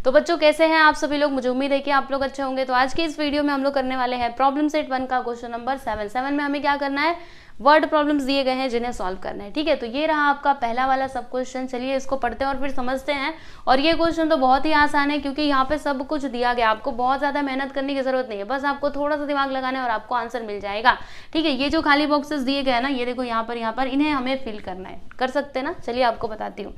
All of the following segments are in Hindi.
तो बच्चों कैसे हैं आप सभी लोग, मुझे उम्मीद है कि आप लोग अच्छे होंगे। तो आज की इस वीडियो में हम लोग करने वाले हैं प्रॉब्लम सेट 1 का क्वेश्चन नंबर 7 में हमें क्या करना है, वर्ड प्रॉब्लम्स दिए गए हैं जिन्हें सॉल्व करना है। ठीक है, तो ये रहा आपका पहला वाला सब क्वेश्चन। चलिए इसको पढ़ते हैं और फिर समझते हैं। और ये क्वेश्चन तो बहुत ही आसान है क्योंकि यहाँ पे सब कुछ दिया गया, आपको बहुत ज्यादा मेहनत करने की जरूरत नहीं है, बस आपको थोड़ा सा दिमाग लगाना है और आपको आंसर मिल जाएगा। ठीक है, ये जो खाली बॉक्सेस दिए गए हैं ना, ये देखो यहाँ पर इन्हें हमें फिल करना है। कर सकते हैं ना, चलिए आपको बताती हूँ।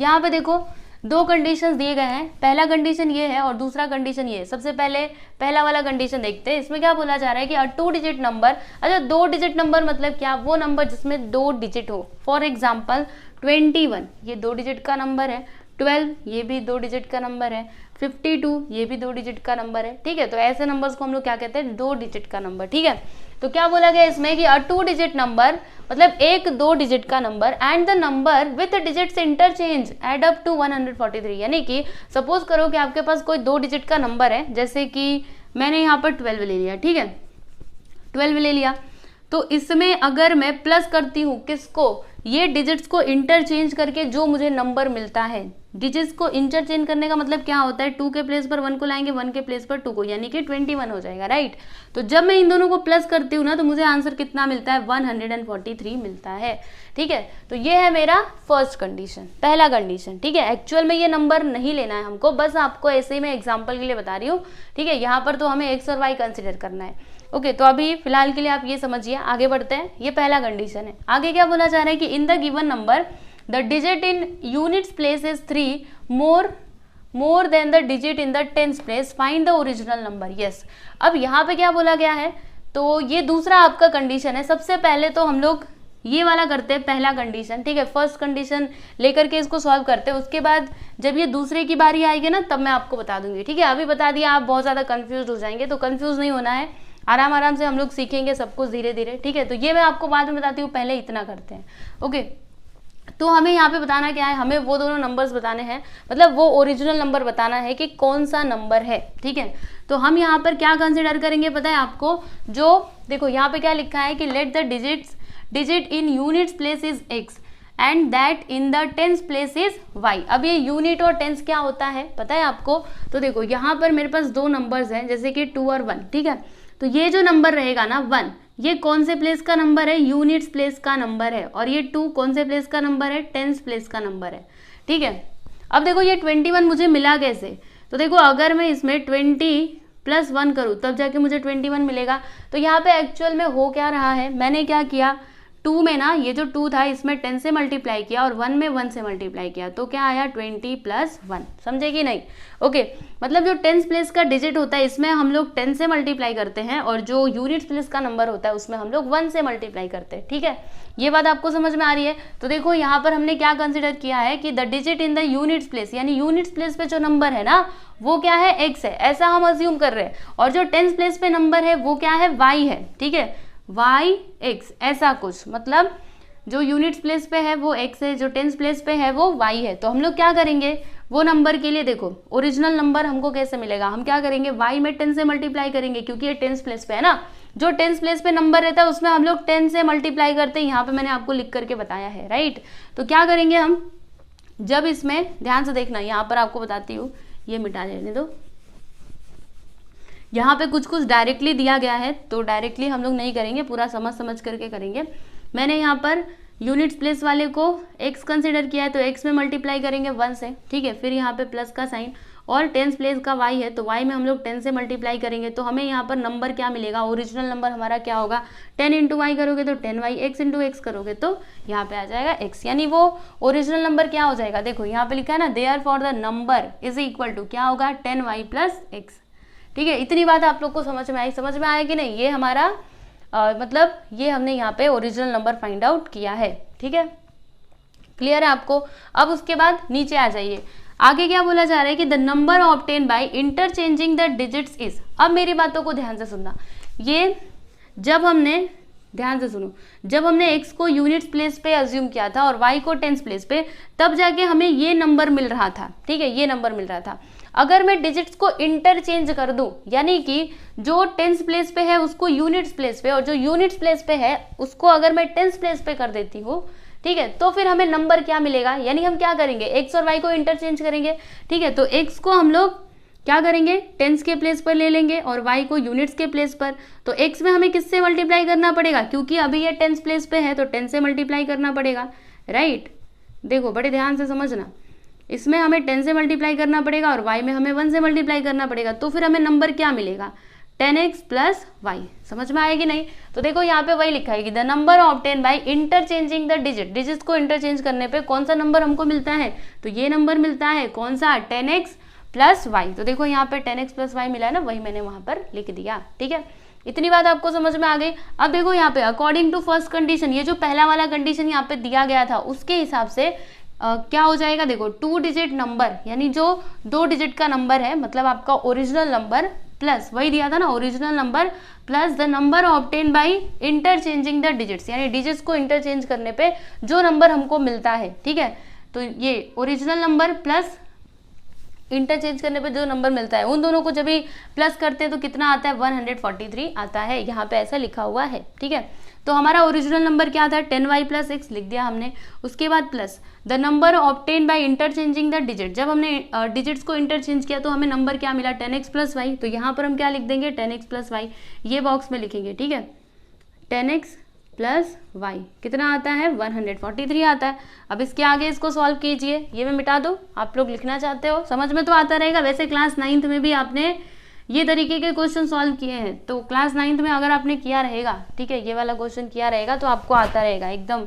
यहाँ पे देखो दो कंडीशंस दिए गए हैं, पहला कंडीशन ये है और दूसरा कंडीशन ये है। सबसे पहले पहला वाला कंडीशन देखते हैं। इसमें क्या बोला जा रहा है कि अ 2 डिजिट नंबर, अच्छा 2 डिजिट नंबर मतलब क्या, वो नंबर जिसमें 2 डिजिट हो। फॉर एग्जाम्पल 21 ये 2 डिजिट का नंबर है, 12 ये भी 2 डिजिट का नंबर है, 52 ये भी 2 डिजिट का नंबर है। ठीक है, तो ऐसे नंबर्स को हम लोग क्या कहते हैं, 2 डिजिट का नंबर। ठीक है, तो क्या बोला गया इसमें कि अ 2 डिजिट नंबर मतलब एक 2 डिजिट का number and the number with digits interchanged up to 143। यानी कि सपोज करो कि आपके पास कोई 2 डिजिट का नंबर है, जैसे कि मैंने यहाँ पर 12 ले लिया। ठीक है, 12 ले लिया, तो इसमें अगर मैं प्लस करती हूँ किसको, ये डिजिट्स को इंटरचेंज करके जो मुझे नंबर मिलता है। डिजिट्स को इंटरचेंज करने का मतलब क्या होता है, 2 के प्लेस पर 1 को लाएंगे, 1 के प्लेस पर 2 को, यानी कि 21 हो जाएगा। राइट, तो जब मैं इन दोनों को प्लस करती हूँ ना, तो मुझे आंसर कितना मिलता है, 143 मिलता है। ठीक है, तो ये है मेरा फर्स्ट कंडीशन, पहला कंडीशन। ठीक है, एक्चुअल में ये नंबर नहीं लेना है हमको, बस आपको ऐसे ही मैं एग्जाम्पल के लिए बता रही हूँ। ठीक है, यहाँ पर तो हमें एक्स और वाई कंसिडर करना है। ओके, तो अभी फिलहाल के लिए आप ये समझिए, आगे बढ़ते हैं। ये पहला कंडीशन है। आगे क्या बोला जा रहा है कि in the given number the digit in units place is 3 more than the digit in the tens place, find the original number. Yes, अब यहाँ पे क्या बोला गया है, तो ये दूसरा आपका कंडीशन है। सबसे पहले तो हम लोग ये वाला करते हैं, पहला कंडीशन। ठीक है, फर्स्ट कंडीशन लेकर के इसको सॉल्व करते हैं, उसके बाद जब ये दूसरे की बारी आएगी ना, तब मैं आपको बता दूंगी। ठीक है, अभी बता दिया, आप बहुत ज्यादा कंफ्यूज हो जाएंगे, तो कंफ्यूज नहीं होना है, आराम आराम से हम लोग सीखेंगे सब कुछ धीरे धीरे। ठीक है, तो ये मैं आपको बाद में बताती हूँ, पहले इतना करते हैं। ओके, तो हमें यहाँ पे बताना क्या है, हमें वो दोनों नंबर्स बताने हैं, मतलब वो ओरिजिनल नंबर बताना है कि कौन सा नंबर है। ठीक है, तो हम यहाँ पर क्या कंसिडर करेंगे पता है आपको, जो देखो यहाँ पे क्या लिखा है कि let the digit in units place is x and that in the tens place is y. अब ये यूनिट और टेंस क्या होता है पता है आपको, तो देखो यहाँ पर मेरे पास दो नंबर्स हैं, जैसे कि 2 और 1। ठीक है, तो ये जो नंबर रहेगा ना 1, ये कौन से प्लेस का नंबर है, यूनिट्स प्लेस का नंबर है, और ये 2 कौन से प्लेस का नंबर है, टेंस प्लेस का नंबर है। ठीक है, अब देखो ये 21 मुझे मिला कैसे, तो देखो अगर मैं इसमें 20 + 1 करूँ तब जाके मुझे 21 मिलेगा। तो यहाँ पे एक्चुअल में हो क्या रहा है, मैंने क्या किया, 2 में ना ये जो 2 था इसमें 10 से मल्टीप्लाई किया और 1 में 1 से मल्टीप्लाई किया, तो क्या आया 20 + 1। समझे कि नहीं। ओके, मतलब जो टेंस प्लेस का डिजिट होता है इसमें हम लोग 10 से मल्टीप्लाई करते हैं, और जो यूनिट प्लेस का नंबर होता है उसमें हम लोग 1 से मल्टीप्लाई करते हैं। ठीक है, ये बात आपको समझ में आ रही है। तो देखो यहाँ पर हमने क्या कंसिडर किया है कि the digit in the units place, यानी यूनिट्स प्लेस पे जो नंबर है ना वो क्या है, एक्स है, ऐसा हम अज्यूम कर रहे हैं, और जो टेंस प्लेस पे नंबर है वो क्या है, वाई है। ठीक है, वाई एक्स, ऐसा कुछ, मतलब जो यूनिट्स प्लेस पे है वो एक्स है, जो टेंस प्लेस पे है वो वाई है। तो हम लोग क्या करेंगे, वो नंबर के लिए देखो ओरिजिनल नंबर हमको कैसे मिलेगा, हम क्या करेंगे, वाई में 10 से मल्टीप्लाई करेंगे, क्योंकि ये टेंस प्लेस पे है ना, जो टेंस प्लेस पे नंबर रहता है उसमें हम लोग 10 से मल्टीप्लाई करते हैं। यहाँ पे मैंने आपको लिख करके बताया है। राइट, तो क्या करेंगे हम, जब इसमें ध्यान से देखना, यहाँ पर आपको बताती हूँ, ये मिटा लेने दो, यहाँ पे कुछ कुछ डायरेक्टली दिया गया है, तो डायरेक्टली हम लोग नहीं करेंगे, पूरा समझ करके करेंगे। मैंने यहाँ पर यूनिट्स प्लेस वाले को x कंसिडर किया है, तो x में मल्टीप्लाई करेंगे 1 से। ठीक है, फिर यहाँ पे प्लस का साइन, और टेंस प्लेस का y है, तो y में हम लोग 10 से मल्टीप्लाई करेंगे, तो हमें यहाँ पर नंबर क्या मिलेगा, ओरिजिनल नंबर हमारा क्या होगा, 10 × y करोगे तो 10y, x × x करोगे तो यहाँ पे आ जाएगा x, यानी वो ओरिजिनल नंबर क्या हो जाएगा, देखो यहाँ पे लिखा है ना, therefore the number is equal to क्या होगा, 10y + x। ठीक है, इतनी बात आप लोग को समझ में आई, समझ में आया कि नहीं। ये हमारा मतलब ये हमने यहाँ पे ओरिजिनल नंबर फाइंड आउट किया है। ठीक है, क्लियर है आपको। अब उसके बाद नीचे आ जाइए, आगे क्या बोला जा रहा है कि the number obtain by interchanging the digits is. अब मेरी बातों को ध्यान से सुनना, ये जब हमने, ध्यान से सुनो, जब हमने x को यूनिट्स प्लेस पे अज्यूम किया था और y को टेंस प्लेस पे, तब जाके हमें ये नंबर मिल रहा था। ठीक है, ये नंबर मिल रहा था। अगर मैं डिजिट्स को इंटरचेंज कर दूं, यानी कि जो टेंस प्लेस पे है उसको यूनिट्स प्लेस पे, और जो यूनिट्स प्लेस पे है उसको अगर मैं टेंस प्लेस पे कर देती हूँ, ठीक है। तो फिर हमें नंबर क्या मिलेगा, यानी हम क्या करेंगे, एक्स और वाई को इंटरचेंज करेंगे, ठीक है। तो एक्स को हम लोग क्या करेंगे, टेंस के प्लेस पर ले लेंगे और वाई को यूनिट्स के प्लेस पर। तो एक्स में हमें किससे मल्टीप्लाई करना पड़ेगा, क्योंकि अभी ये टेंस प्लेस पे है तो 10 से मल्टीप्लाई करना पड़ेगा, राइट। देखो बड़े ध्यान से समझना, इसमें हमें 10 से मल्टीप्लाई करना पड़ेगा और y में हमें 1 से मल्टीप्लाई करना पड़ेगा। तो फिर हमें नंबर क्या मिलेगा, 10x प्लस वाई। समझ में आएगी नहीं, तो देखो यहाँ पे वही लिखा है कि the number obtain by interchanging the digit, digits को इंटरचेंज करने पे कौन सा नंबर हमको मिलता है, तो ये नंबर मिलता है कौन सा, 10x प्लस वाई। तो देखो यहाँ पे 10x प्लस वाई मिला है ना, वही मैंने वहां पर लिख दिया, ठीक है। इतनी बात आपको समझ में आ गई। अब देखो यहाँ पे अकॉर्डिंग टू फर्स्ट कंडीशन, ये जो पहला वाला कंडीशन यहाँ पे दिया गया था उसके हिसाब से क्या हो जाएगा, देखो 2 डिजिट नंबर, यानी जो 2 डिजिट का नंबर है, मतलब आपका ओरिजिनल नंबर प्लस वही दिया था ना, original number plus the number obtain by interchanging the digits, यानी डिजिट्स को इंटरचेंज करने पे जो नंबर हमको मिलता है, ठीक है। तो ये ओरिजिनल नंबर प्लस इंटरचेंज करने पे जो नंबर मिलता है, उन दोनों को जब भी प्लस करते हैं तो कितना आता है, 143 आता है, यहाँ पे ऐसा लिखा हुआ है, ठीक है। तो हमारा ओरिजिनल नंबर क्या था, 10y प्लस एक्स लिख दिया हमने। उसके बाद plus the number obtain by interchanging the digit, जब हमने डिजिट्स को इंटरचेंज किया तो हमें नंबर क्या मिला, 10x प्लस वाई। तो यहाँ पर हम क्या लिख देंगे, 10x प्लस वाई, ये बॉक्स में लिखेंगे, ठीक है। 10x प्लस वाई कितना आता है, 143 आता है। अब इसके आगे इसको सॉल्व कीजिए, ये मैं मिटा दो, आप लोग लिखना चाहते हो, समझ में तो आता रहेगा। वैसे क्लास 9th में भी आपने ये तरीके के क्वेश्चन सॉल्व किए हैं, तो क्लास 9th में अगर आपने किया रहेगा, ठीक है, ये वाला क्वेश्चन किया रहेगा तो आपको आता रहेगा एकदम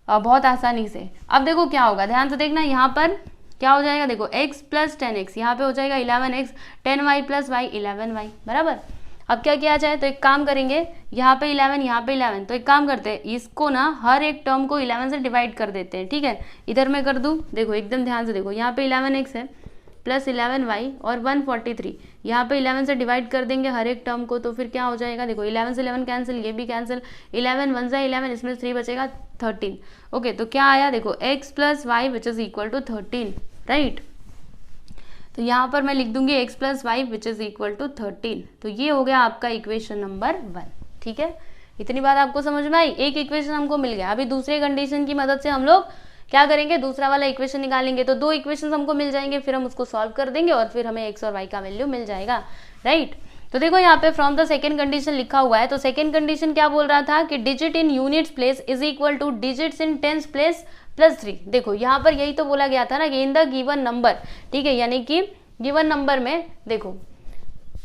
बहुत आसानी से। अब देखो क्या होगा, ध्यान से देखना, यहाँ पर क्या हो जाएगा, देखो x प्लस 10x, यहाँ पे हो जाएगा 11x, 10y plus Y 11y, बराबर। अब क्या किया जाए, तो एक काम करेंगे, यहाँ पे 11 यहाँ पे 11, तो एक काम करते हैं, इसको ना हर एक टर्म को 11 से डिवाइड कर देते हैं, ठीक है। इधर मैं कर दूँ, देखो एकदम ध्यान से देखो, यहाँ पे 11x है प्लस 11y और 143, यहाँ पे 11 से डिवाइड कर देंगे हर एक टर्म को, तो फिर क्या हो जाएगा, देखो 11 से 11 कैंसिल, ये भी कैंसिल, 11 1 जा 11, इसमें 3 बचेगा 13। ओके, तो क्या आया, देखो x plus y which is equal to 13, right. तो यहाँ पर मैं लिख दूंगी x plus y which is equal to 13। तो ये हो गया आपका इक्वेशन नंबर 1, ठीक है। इतनी बात आपको समझ में आई, एक इक्वेशन हमको मिल गया। अभी दूसरे कंडीशन की मदद से हम लोग क्या करेंगे, दूसरा वाला इक्वेशन निकालेंगे, तो 2 इक्वेशन हमको मिल जाएंगे, फिर हम उसको सॉल्व कर देंगे और फिर हमें x और y का वैल्यू मिल जाएगा, राइट। तो देखो यहाँ पे फ्रॉम द सेकंड कंडीशन लिखा हुआ है, तो सेकंड कंडीशन क्या बोल रहा था कि digit in units place is equal two digits in tens place plus 3। देखो यहाँ पर यही तो बोला गया था ना कि इन द गिवन नंबर, ठीक है, यानी कि गिवन नंबर में देखो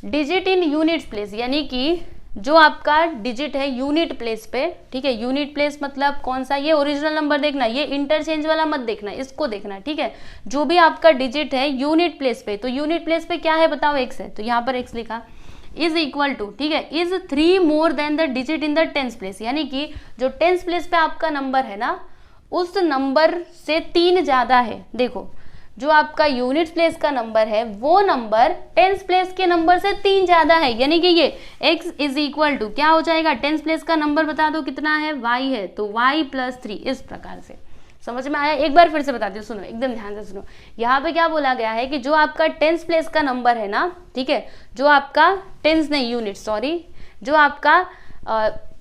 डिजिट इन यूनिट्स प्लेस, यानी कि जो आपका डिजिट है यूनिट प्लेस पे, ठीक है। यूनिट प्लेस मतलब कौन सा, ये ओरिजिनल नंबर देखना, ये इंटरचेंज वाला मत देखना, इसको देखना, ठीक है। जो भी आपका डिजिट है यूनिट प्लेस पे, तो यूनिट प्लेस पे क्या है बताओ, x है, तो यहाँ पर x लिखा, इज इक्वल टू, ठीक है, is 3 more than the digit in the tens place, यानी कि जो टेंस प्लेस पे आपका नंबर है ना, उस नंबर से 3 ज्यादा है। देखो जो आपका यूनिट प्लेस का नंबर है वो नंबर टेंस प्लेस के नंबर से 3 ज्यादा है, यानी कि ये x इज इक्वल टू क्या हो जाएगा, टेंस प्लेस का नंबर बता दो कितना है, y है, तो y प्लस 3। इस प्रकार से समझ में आया, एक बार फिर से बताती हूँ, सुनो एकदम ध्यान से सुनो। यहाँ पे क्या बोला गया है कि जो आपका टेंस प्लेस का नंबर है ना, ठीक है, जो आपका टेंस नहीं यूनिट, सॉरी, जो आपका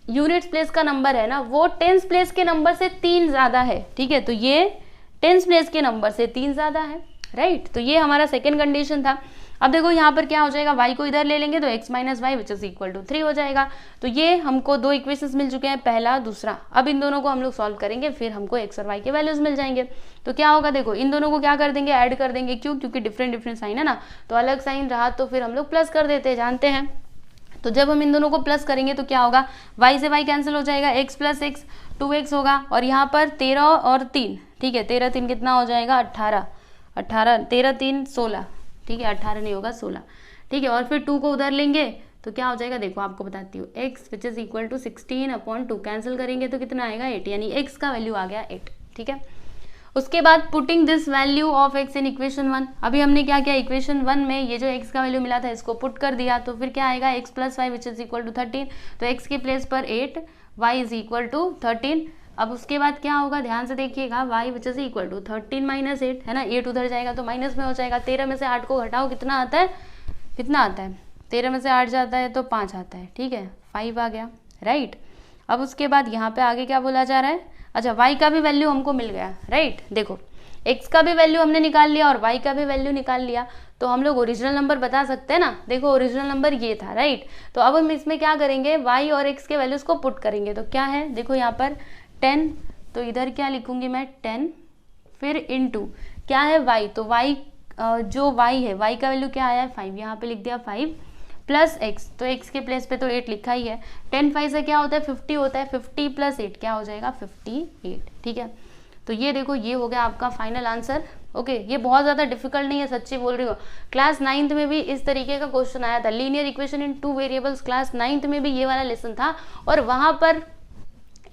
यूनिट प्लेस का नंबर है ना, वो टेंस प्लेस के नंबर से 3 ज्यादा है, ठीक है। तो ये टेंस प्लेस के नंबर से 3 ज्यादा है, राइट। तो ये हमारा सेकंड कंडीशन था। अब देखो यहाँ पर क्या हो जाएगा, y को इधर ले लेंगे तो x minus y which is equal to 3 हो जाएगा। तो ये हमको 2 इक्वेशंस मिल चुके हैं, पहला दूसरा। अब इन दोनों को हम लोग सॉल्व करेंगे, फिर हमको x और y के वैल्यूज मिल जाएंगे। तो क्या होगा, देखो इन दोनों को क्या कर देंगे, ऐड कर देंगे, क्यों, क्योंकि डिफरेंट डिफरेंट साइन है ना, तो अलग साइन रहा तो फिर हम लोग प्लस कर देते हैं, जानते हैं। तो जब हम इन दोनों को प्लस करेंगे तो क्या होगा, y से y कैंसिल हो जाएगा, x प्लस x 2x होगा, और यहाँ पर 13 और 3, ठीक है, 13 3 कितना हो जाएगा, 18, 13 3 16, ठीक है, 18 नहीं होगा 16, ठीक है। और फिर 2 को उधर लेंगे तो क्या हो जाएगा, देखो आपको बताती हूँ, x which is equal to 16/2 cancel करेंगे तो कितना आएगा 8, यानी x का वैल्यू आ गया 8, ठीक है। उसके बाद putting this value of x in equation 1, अभी हमने क्या किया, इक्वेशन 1 में ये जो x का वैल्यू मिला था इसको पुट कर दिया, तो फिर क्या आएगा, x plus y which is equal to 13, तो x के प्लेस पर 8, y इज इक्वल टू 13। अब उसके बाद क्या होगा, ध्यान से देखिएगा, y which is equal to 13 minus 8 है ना, 8 उधर जाएगा तो माइनस में हो जाएगा, 13 में से 8 को घटाओ कितना आता है, कितना आता है, 13 में से 8 जाता है तो 5 आता है, ठीक है, 5 आ गया, राइट। अब उसके बाद यहाँ पे आगे क्या बोला जा रहा है, अच्छा वाई का भी वैल्यू हमको मिल गया, राइट। देखो एक्स का भी वैल्यू हमने निकाल लिया और वाई का भी वैल्यू निकाल लिया, तो हम लोग ओरिजिनल नंबर बता सकते हैं ना। देखो ओरिजिनल नंबर ये था, राइट। तो अब हम इसमें क्या करेंगे, वाई और एक्स के वैल्यूज को पुट करेंगे। तो क्या है, देखो यहाँ पर 10, तो इधर क्या लिखूंगी मैं 10, फिर इनटू क्या है वाई, तो वाई जो वाई है, वाई का वैल्यू क्या आया है 5, यहाँ पे लिख दिया 5 प्लस एक्स, तो एक्स के प्लेस पे तो 8 लिखा ही है। 10 5 से क्या होता है 50 होता है, 50 प्लस 8 क्या हो जाएगा 58, ठीक है। तो ये देखो ये हो गया आपका फाइनल आंसर। ओके ये बहुत ज़्यादा डिफिकल्ट नहीं है, सच्ची बोल रही हो। क्लास 9th में भी इस तरीके का क्वेश्चन आया था, linear equation in 2 variables, class 9th में भी ये वाला लेसन था और वहाँ पर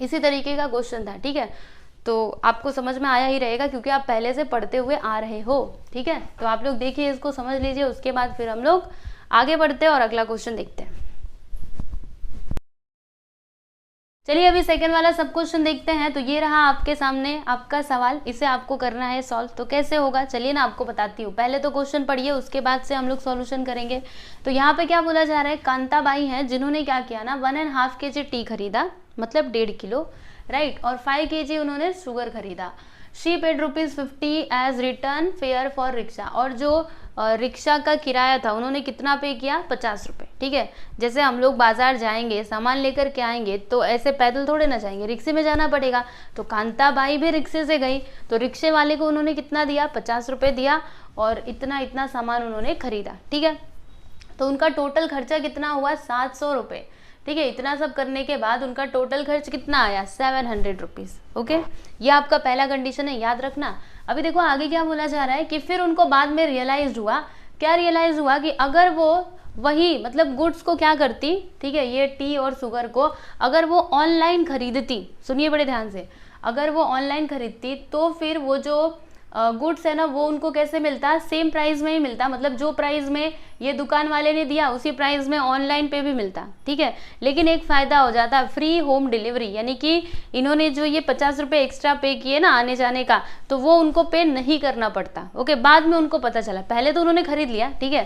इसी तरीके का क्वेश्चन था, ठीक है। तो आपको समझ में आया ही रहेगा क्योंकि आप पहले से पढ़ते हुए आ रहे हो, ठीक है। तो आप लोग देखिए इसको समझ लीजिए, उसके बाद फिर हम लोग आगे बढ़ते हैं और अगला क्वेश्चन देखते हैं। चलिए अभी सेकंड वाला सब क्वेश्चन देखते हैं। तो ये रहा आपके सामने आपका सवाल, इसे आपको करना है सॉल्व। तो कैसे होगा चलिए ना आपको बताती हूँ, पहले तो क्वेश्चन पढ़िए उसके बाद से हम लोग सॉल्यूशन करेंगे। तो यहाँ पे क्या बोला जा रहा है, कांताबाई हैं जिन्होंने क्या किया ना 1.5 kg टी खरीदा, मतलब 1.5 किलो, राइट, और 5 kg उन्होंने शुगर खरीदा। She paid ₹50 as return fare for rickshaw, और जो रिक्शा का किराया था उन्होंने कितना पे किया 50 रुपये, ठीक है। जैसे हम लोग बाजार जाएंगे सामान लेकर के आएंगे तो ऐसे पैदल थोड़े ना जाएंगे, रिक्शे में जाना पड़ेगा। तो कांताबाई भी रिक्शे से गई, तो रिक्शे वाले को उन्होंने कितना दिया 50 रुपये दिया और इतना इतना सामान उन्होंने खरीदा, ठीक है। तो उनका टोटल खर्चा कितना हुआ 700 रुपये, ठीक है। इतना सब करने के बाद उनका टोटल खर्च कितना आया 700 रुपीज़, ओके। ये आपका पहला कंडीशन है, याद रखना। अभी देखो आगे क्या बोला जा रहा है कि फिर उनको बाद में रियलाइज हुआ, क्या रियलाइज हुआ कि अगर वो वही मतलब गुड्स को क्या करती, ठीक है, ये टी और शुगर को अगर वो ऑनलाइन खरीदती, सुनिए बड़े ध्यान से, अगर वो ऑनलाइन खरीदती तो फिर वो जो गुड्स है ना वो उनको कैसे मिलता, सेम प्राइस में ही मिलता, मतलब जो प्राइस में ये दुकान वाले ने दिया उसी प्राइस में ऑनलाइन पे भी मिलता, ठीक है। लेकिन एक फ़ायदा हो जाता, फ्री होम डिलीवरी, यानी कि इन्होंने जो ये 50 रुपये एक्स्ट्रा पे किए ना आने जाने का, तो वो उनको पे नहीं करना पड़ता, ओके। बाद में उनको पता चला, पहले तो उन्होंने खरीद लिया, ठीक है,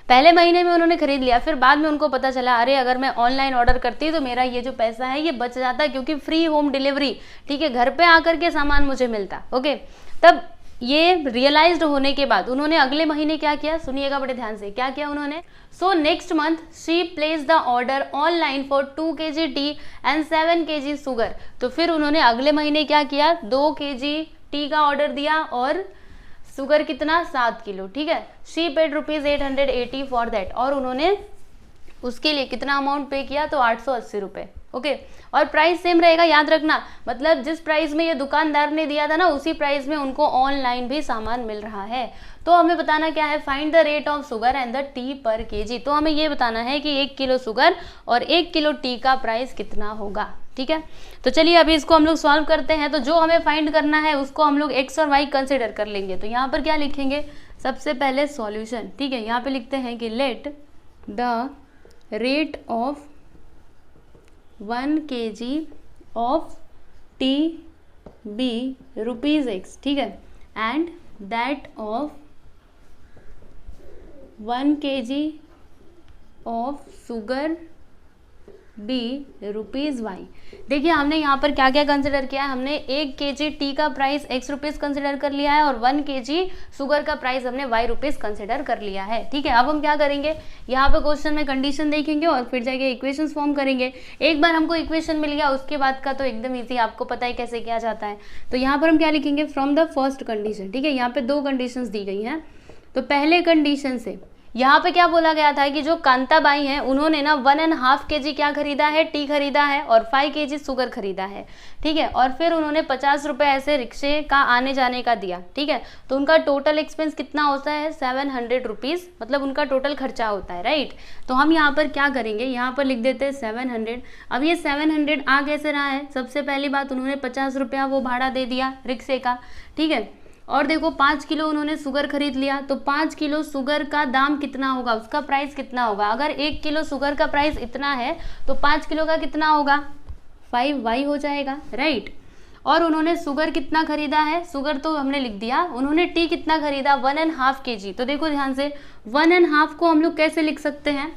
पहले महीने में उन्होंने खरीद लिया, फिर बाद में उनको पता चला अरे अगर मैं ऑनलाइन ऑर्डर करती तो मेरा ये जो पैसा है ये बच जाता, क्योंकि फ्री होम डिलीवरी, ठीक है, घर पे आकर के सामान मुझे मिलता, ओके। तब ये रियलाइज्ड होने के बाद उन्होंने अगले महीने क्या किया, सुनिएगा बड़े ध्यान से, क्या किया उन्होंने, so next month she place the order online for 2 kg T and 7 kg sugar. तो फिर उन्होंने अगले महीने क्या किया 2 kg टी का ऑर्डर दिया और शुगर कितना 7 किलो, ठीक है। शी पेड ₹880 फॉर दैट, और उन्होंने उसके लिए कितना अमाउंट पे किया तो 880 रुपये, ओके। और प्राइस सेम रहेगा, याद रखना, मतलब जिस प्राइस में ये दुकानदार ने दिया था ना उसी प्राइस में उनको ऑनलाइन भी सामान मिल रहा है। तो हमें बताना क्या है, find the rate of sugar and the T पर केजी। तो हमें ये बताना है कि 1 किलो शुगर और 1 किलो टी का प्राइस कितना होगा, ठीक है। तो चलिए अभी इसको हम लोग सॉल्व करते हैं। तो जो हमें फाइंड करना है उसको हम लोग एक्स और वाई कंसिडर कर लेंगे। तो यहाँ पर क्या लिखेंगे, सबसे पहले सॉल्यूशन, ठीक है। यहाँ पे लिखते हैं कि let the rate of 1 kg of tea be ₹X, ठीक है, and that of 1 kg of sugar be ₹Y। देखिए हमने यहाँ पर क्या क्या कंसिडर किया है, हमने 1 kg टी का प्राइस ₹X कंसिडर कर लिया है और 1 kg शुगर का प्राइस हमने ₹Y कंसिडर कर लिया है, ठीक है। अब हम क्या करेंगे, यहाँ पे क्वेश्चन में कंडीशन देखेंगे और फिर जाके इक्वेशंस फॉर्म करेंगे। एक बार हमको इक्वेशन मिल गया उसके बाद का तो एकदम ईजी, आपको पता है कैसे किया जाता है। तो यहाँ पर हम क्या लिखेंगे, फ्रॉम द फर्स्ट कंडीशन, ठीक है। यहाँ पे 2 कंडीशंस दी गई हैं। तो पहले कंडीशन से यहाँ पे क्या बोला गया था कि जो कांताबाई हैं उन्होंने ना 1.5 kg क्या खरीदा है, टी खरीदा है और 5 kg शुगर खरीदा है, ठीक है। और फिर उन्होंने 50 रुपये ऐसे रिक्शे का आने जाने का दिया, ठीक है। तो उनका टोटल एक्सपेंस कितना होता है 700 रुपीज़, मतलब उनका टोटल खर्चा होता है, राइट। तो हम यहाँ पर क्या करेंगे, यहाँ पर लिख देते हैं 700। अब ये 700 आ कैसे रहा है, सबसे पहली बात उन्होंने 50 रुपया वो भाड़ा दे दिया रिक्शे का, ठीक है। और देखो 5 किलो उन्होंने शुगर खरीद लिया, तो 5 किलो शुगर का दाम कितना होगा, उसका प्राइस कितना होगा। अगर 1 किलो शुगर का प्राइस इतना है तो 5 किलो का कितना होगा 5Y हो जाएगा, राइट। और उन्होंने शुगर कितना खरीदा है, शुगर तो हमने लिख दिया। उन्होंने टी कितना खरीदा 1.5 kg। तो देखो ध्यान से 1.5 को हम लोग कैसे लिख सकते हैं,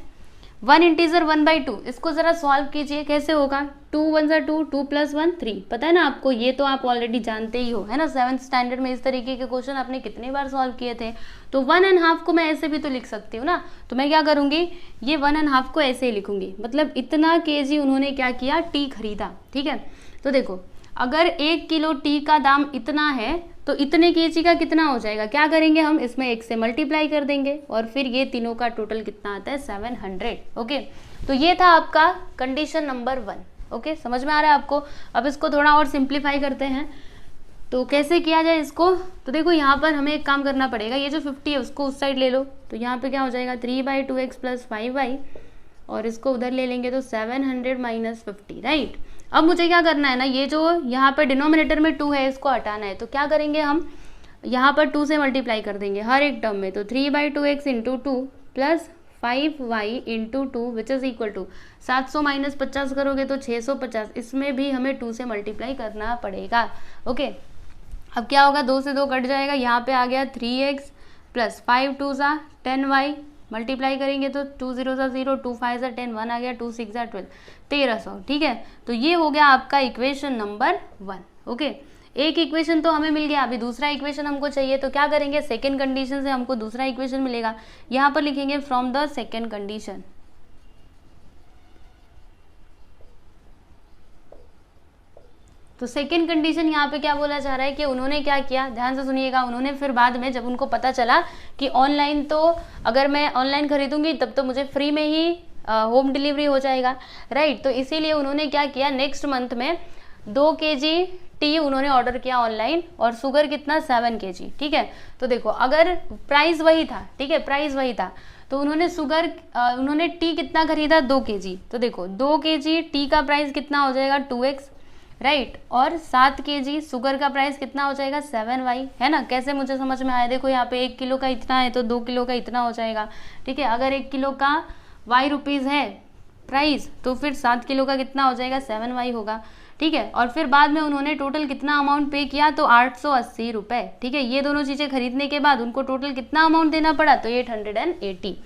वन इंटीजर 1/2, इसको जरा सॉल्व कीजिए, कैसे होगा, 2 1 2, 2 + 1 3, पता है ना आपको, ये तो आप ऑलरेडी जानते ही हो, है ना, 7th स्टैंडर्ड में इस तरीके के क्वेश्चन आपने कितने बार सॉल्व किए थे। तो 1.5 को मैं ऐसे भी तो लिख सकती हूँ ना, तो मैं क्या करूँगी, ये 1.5 को ऐसे ही लिखूंगी, मतलब इतना केजी उन्होंने क्या किया, टी खरीदा। ठीक है, तो देखो अगर 1 किलो टी का दाम इतना है तो इतने केजी का कितना हो जाएगा, क्या करेंगे हम, इसमें 1 से मल्टीप्लाई कर देंगे और फिर ये तीनों का टोटल कितना आता है, 700। ओके, तो ये था आपका कंडीशन नंबर 1। ओके, समझ में आ रहा है आपको। अब इसको थोड़ा और सिंप्लीफाई करते हैं, तो कैसे किया जाए इसको, तो देखो यहाँ पर हमें एक काम करना पड़ेगा, ये जो 50 है उसको उस साइड ले लो, तो यहाँ पे क्या हो जाएगा 3/2x + 5y, और इसको उधर ले लेंगे तो 700 - 50, राइट। अब मुझे क्या करना है ना, ये जो यहाँ पर डिनोमिनेटर में 2 है इसको हटाना है, तो क्या करेंगे हम, यहाँ पर 2 से मल्टीप्लाई कर देंगे हर एक टर्म में, तो 3/2x × 2 + 5y × 2 which is equal to 700 - 50 करोगे तो 650, इसमें भी हमें 2 से मल्टीप्लाई करना पड़ेगा। ओके, अब क्या होगा, 2 से 2 कट जाएगा, यहाँ पे आ गया 3x + 5 2 = 10y, मल्टीप्लाई करेंगे तो 2 0 = 0, 2 5 = 10, 1 आ गया, 2 6 = 12, 1300। ठीक है, तो ये हो गया आपका इक्वेशन नंबर 1। ओके, एक इक्वेशन तो हमें मिल गया, अभी दूसरा इक्वेशन हमको चाहिए, तो क्या करेंगे, सेकंड कंडीशन से हमको दूसरा इक्वेशन मिलेगा, यहाँ पर लिखेंगे फ्रॉम द सेकंड कंडीशन। तो सेकेंड कंडीशन यहाँ पे क्या बोला जा रहा है कि उन्होंने क्या किया, ध्यान से सुनिएगा, उन्होंने फिर बाद में जब उनको पता चला कि ऑनलाइन, तो अगर मैं ऑनलाइन खरीदूंगी तब तो मुझे फ्री में ही होम डिलीवरी हो जाएगा, राइट। तो इसीलिए उन्होंने क्या किया, नेक्स्ट मंथ में 2 kg टी उन्होंने ऑर्डर किया ऑनलाइन, और शुगर कितना, 7 kg। ठीक है, तो देखो अगर प्राइस वही था, ठीक है, प्राइस वही था, तो उन्होंने टी कितना खरीदा, 2 kg, तो देखो 2 kg टी का प्राइस कितना हो जाएगा, 2x, राइट, और 7 kg शुगर का प्राइस कितना हो जाएगा, 7y, है ना। कैसे मुझे समझ में आया, देखो यहाँ पे 1 किलो का इतना है तो 2 किलो का इतना हो जाएगा। ठीक है, अगर 1 किलो का y रुपीज़ है प्राइस, तो फिर 7 किलो का कितना हो जाएगा, 7y होगा। ठीक है, और फिर बाद में उन्होंने टोटल कितना अमाउंट पे किया, तो 880 रुपये। ठीक है, ये दोनों चीज़ें खरीदने के बाद उनको टोटल कितना अमाउंट देना पड़ा, तो 880,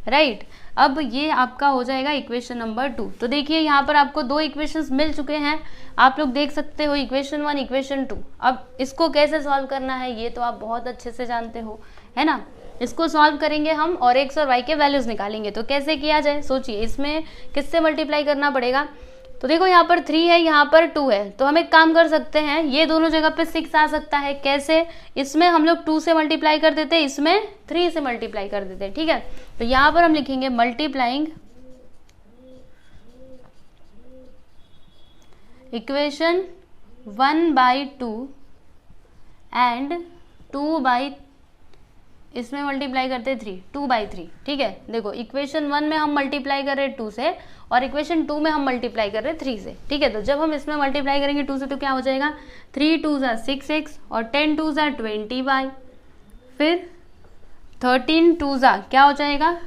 राइट। अब ये आपका हो जाएगा इक्वेशन नंबर 2। तो देखिए यहाँ पर आपको 2 इक्वेशंस मिल चुके हैं, आप लोग देख सकते हो, इक्वेशन 1, इक्वेशन 2। अब इसको कैसे सॉल्व करना है ये तो आप बहुत अच्छे से जानते हो, है ना। इसको सॉल्व करेंगे हम और x और y के वैल्यूज निकालेंगे। तो कैसे किया जाए, सोचिए, इसमें किससे मल्टीप्लाई करना पड़ेगा, तो देखो यहाँ पर 3 है, यहाँ पर 2 है, तो हम एक काम कर सकते हैं, ये दोनों जगह पे 6 आ सकता है। कैसे, इसमें हम लोग 2 से मल्टीप्लाई कर देते, इसमें 3 से मल्टीप्लाई कर देते। ठीक है, तो यहाँ पर हम लिखेंगे मल्टीप्लाइंग इक्वेशन 1/2 एंड 2/, इसमें मल्टीप्लाई करते 3, 2/3। ठीक है, देखो इक्वेशन 1 में हम मल्टीप्लाई कर रहे 2 से, और इक्वेशन 2 में हम मल्टीप्लाई कर रहे 3 से। ठीक है, तो जब हम इसमें मल्टीप्लाई करेंगे 2 से तो क्या हो जाएगा, 3 2 = 6x, और 10 2 = 20y, फिर 13 2 = क्या हो जाएगा,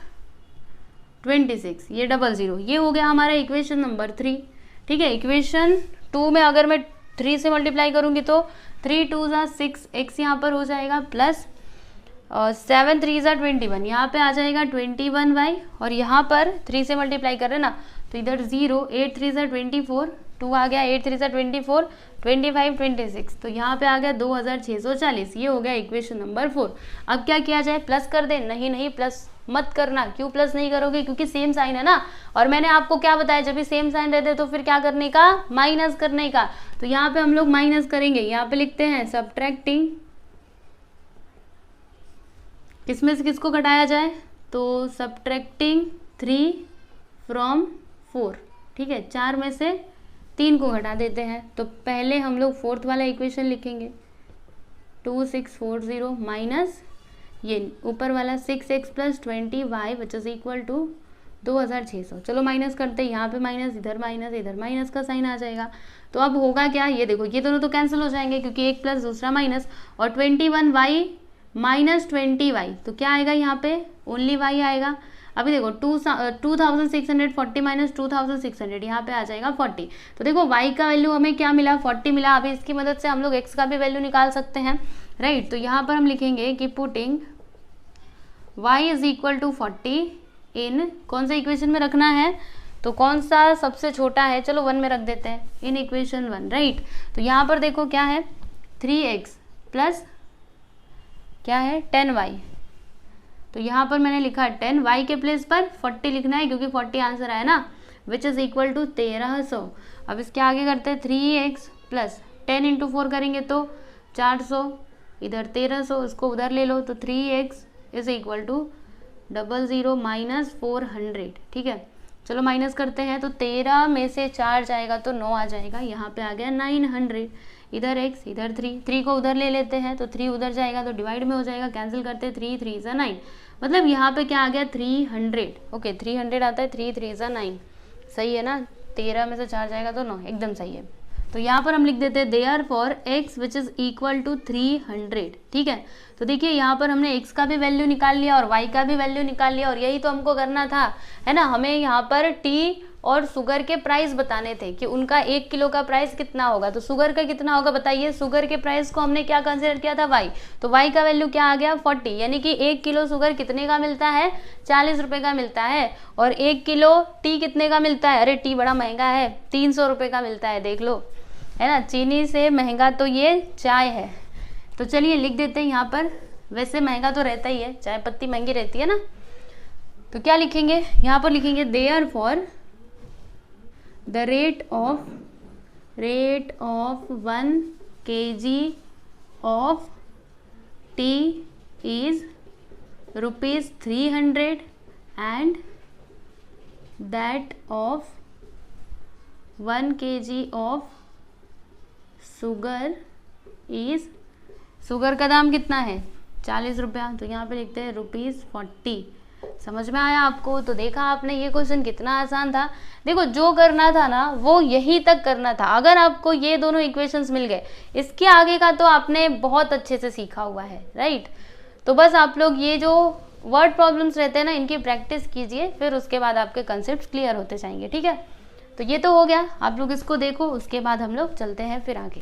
26, ये 00, ये हो गया हमारा इक्वेशन नंबर 3। ठीक है, इक्वेशन 2 में अगर मैं 3 से मल्टीप्लाई करूंगी तो 3 2 = 6x यहाँ पर हो जाएगा, प्लस 7 3 = 21, यहाँ पे आ जाएगा 21y, और यहाँ पर 3 से मल्टीप्लाई कर रहे ना, तो इधर 0, 8 3 = 24, 2 आ गया, 8 3 = 24, 25 26, तो यहाँ पे आ गया 2640, ये हो गया इक्वेशन नंबर 4। अब क्या किया जाए, प्लस कर दे, नहीं प्लस मत करना। क्यों प्लस नहीं करोगे, क्योंकि सेम साइन है ना, और मैंने आपको क्या बताया, जब भी सेम साइन रहते तो फिर क्या करने का, माइनस करने का। तो यहाँ पे हम लोग माइनस करेंगे, यहाँ पे लिखते हैं सब्ट्रैक्टिंग, किसमें से किसको घटाया जाए, तो सब्ट्रैक्टिंग 3 फ्रॉम 4। ठीक है, 4 में से 3 को घटा देते हैं, तो पहले हम लोग 4th वाला इक्वेशन लिखेंगे, 2640 माइनस ये ऊपर वाला 6x + 20y which is equal to 2600। चलो माइनस करते हैं, यहाँ पे माइनस, इधर माइनस का साइन आ जाएगा। तो अब होगा क्या, ये देखो ये दोनों तो कैंसिल हो जाएंगे, क्योंकि एक प्लस दूसरा माइनस, और 21y - 20y, तो क्या आएगा यहाँ पे, ओनली y आएगा। अभी देखो 2640 - 2600, यहाँ पे आ जाएगा 40। तो देखो y का वैल्यू हमें क्या मिला, 40 मिला। अभी इसकी मदद से हम लोग x का भी वैल्यू निकाल सकते हैं, राइट। तो यहाँ पर हम लिखेंगे कि पुटिंग y = 40 इन कौन सा इक्वेशन में रखना है, तो कौन सा सबसे छोटा है, चलो 1 में रख देते हैं, इन इक्वेशन 1, राइट। तो यहाँ पर देखो क्या है 3x प्लस क्या है 10y, तो यहाँ पर मैंने लिखा 10, y के प्लेस पर 40 लिखना है क्योंकि 40 आंसर आया ना, विच इज इक्वल टू 1300। अब इसके आगे करते हैं 3x प्लस 10 इंटू 4 करेंगे तो 400, इधर 1300, इसको उधर ले लो, तो 3x is equal to 00 minus 400, ठीक है। चलो माइनस करते हैं, तो 13 में से 4 जाएगा तो 9 आ जाएगा, यहाँ पे आ गया 900, इधर x इधर 3 को उधर ले लेते हैं, तो 3 उधर जाएगा तो डिवाइड में हो जाएगा, कैंसिल करते हैं, 3 3 ज़ा 9, मतलब यहाँ पे क्या आ गया 300, ओके 300 आता है, 3 3 ज़ा 9, सही है ना, 13 में से 4 जाएगा तो 9, एकदम सही है। तो यहाँ पर हम लिख देते हैं therefore x which is equal to 300, ठीक है। तो देखिए यहाँ पर हमने x का भी वैल्यू निकाल लिया और y का भी वैल्यू निकाल लिया, और यही तो हमको करना था, है ना। हमें यहाँ पर टी और शुगर के प्राइस बताने थे कि उनका 1 किलो का प्राइस कितना होगा, तो शुगर का कितना होगा बताइए। शुगर के प्राइस को हमने क्या कंसिडर किया था, y, तो y का वैल्यू क्या आ गया 40, यानी कि 1 किलो शुगर कितने का मिलता है 40 रुपये का मिलता है, और 1 किलो टी कितने का मिलता है, अरे टी बड़ा महंगा है, 300 रुपये का मिलता है, देख लो, है ना। चीनी से महंगा तो ये चाय है, तो चलिए लिख देते हैं यहाँ पर, वैसे महंगा तो रहता ही है, चाय पत्ती महंगी रहती है ना। तो क्या लिखेंगे यहाँ पर, लिखेंगे therefore the rate of 1 kg of T is ₹300 and that of 1 kg of sugar is, sugar का दाम कितना है 40 रुपया, तो यहाँ पे लिखते हैं ₹40। समझ में आया आपको। तो देखा आपने ये क्वेश्चन कितना आसान था। देखो जो करना था ना वो यही तक करना था। अगर आपको ये दोनों इक्वेशंस मिल गए, इसके आगे का तो आपने बहुत अच्छे से सीखा हुआ है, राइट। तो बस आप लोग ये जो वर्ड प्रॉब्लम्स रहते हैं ना, इनकी प्रैक्टिस कीजिए, फिर उसके बाद आपके कंसेप्ट क्लियर होते जाएंगे, ठीक है। तो ये तो हो गया, आप लोग इसको देखो, उसके बाद हम लोग चलते हैं फिर आगे।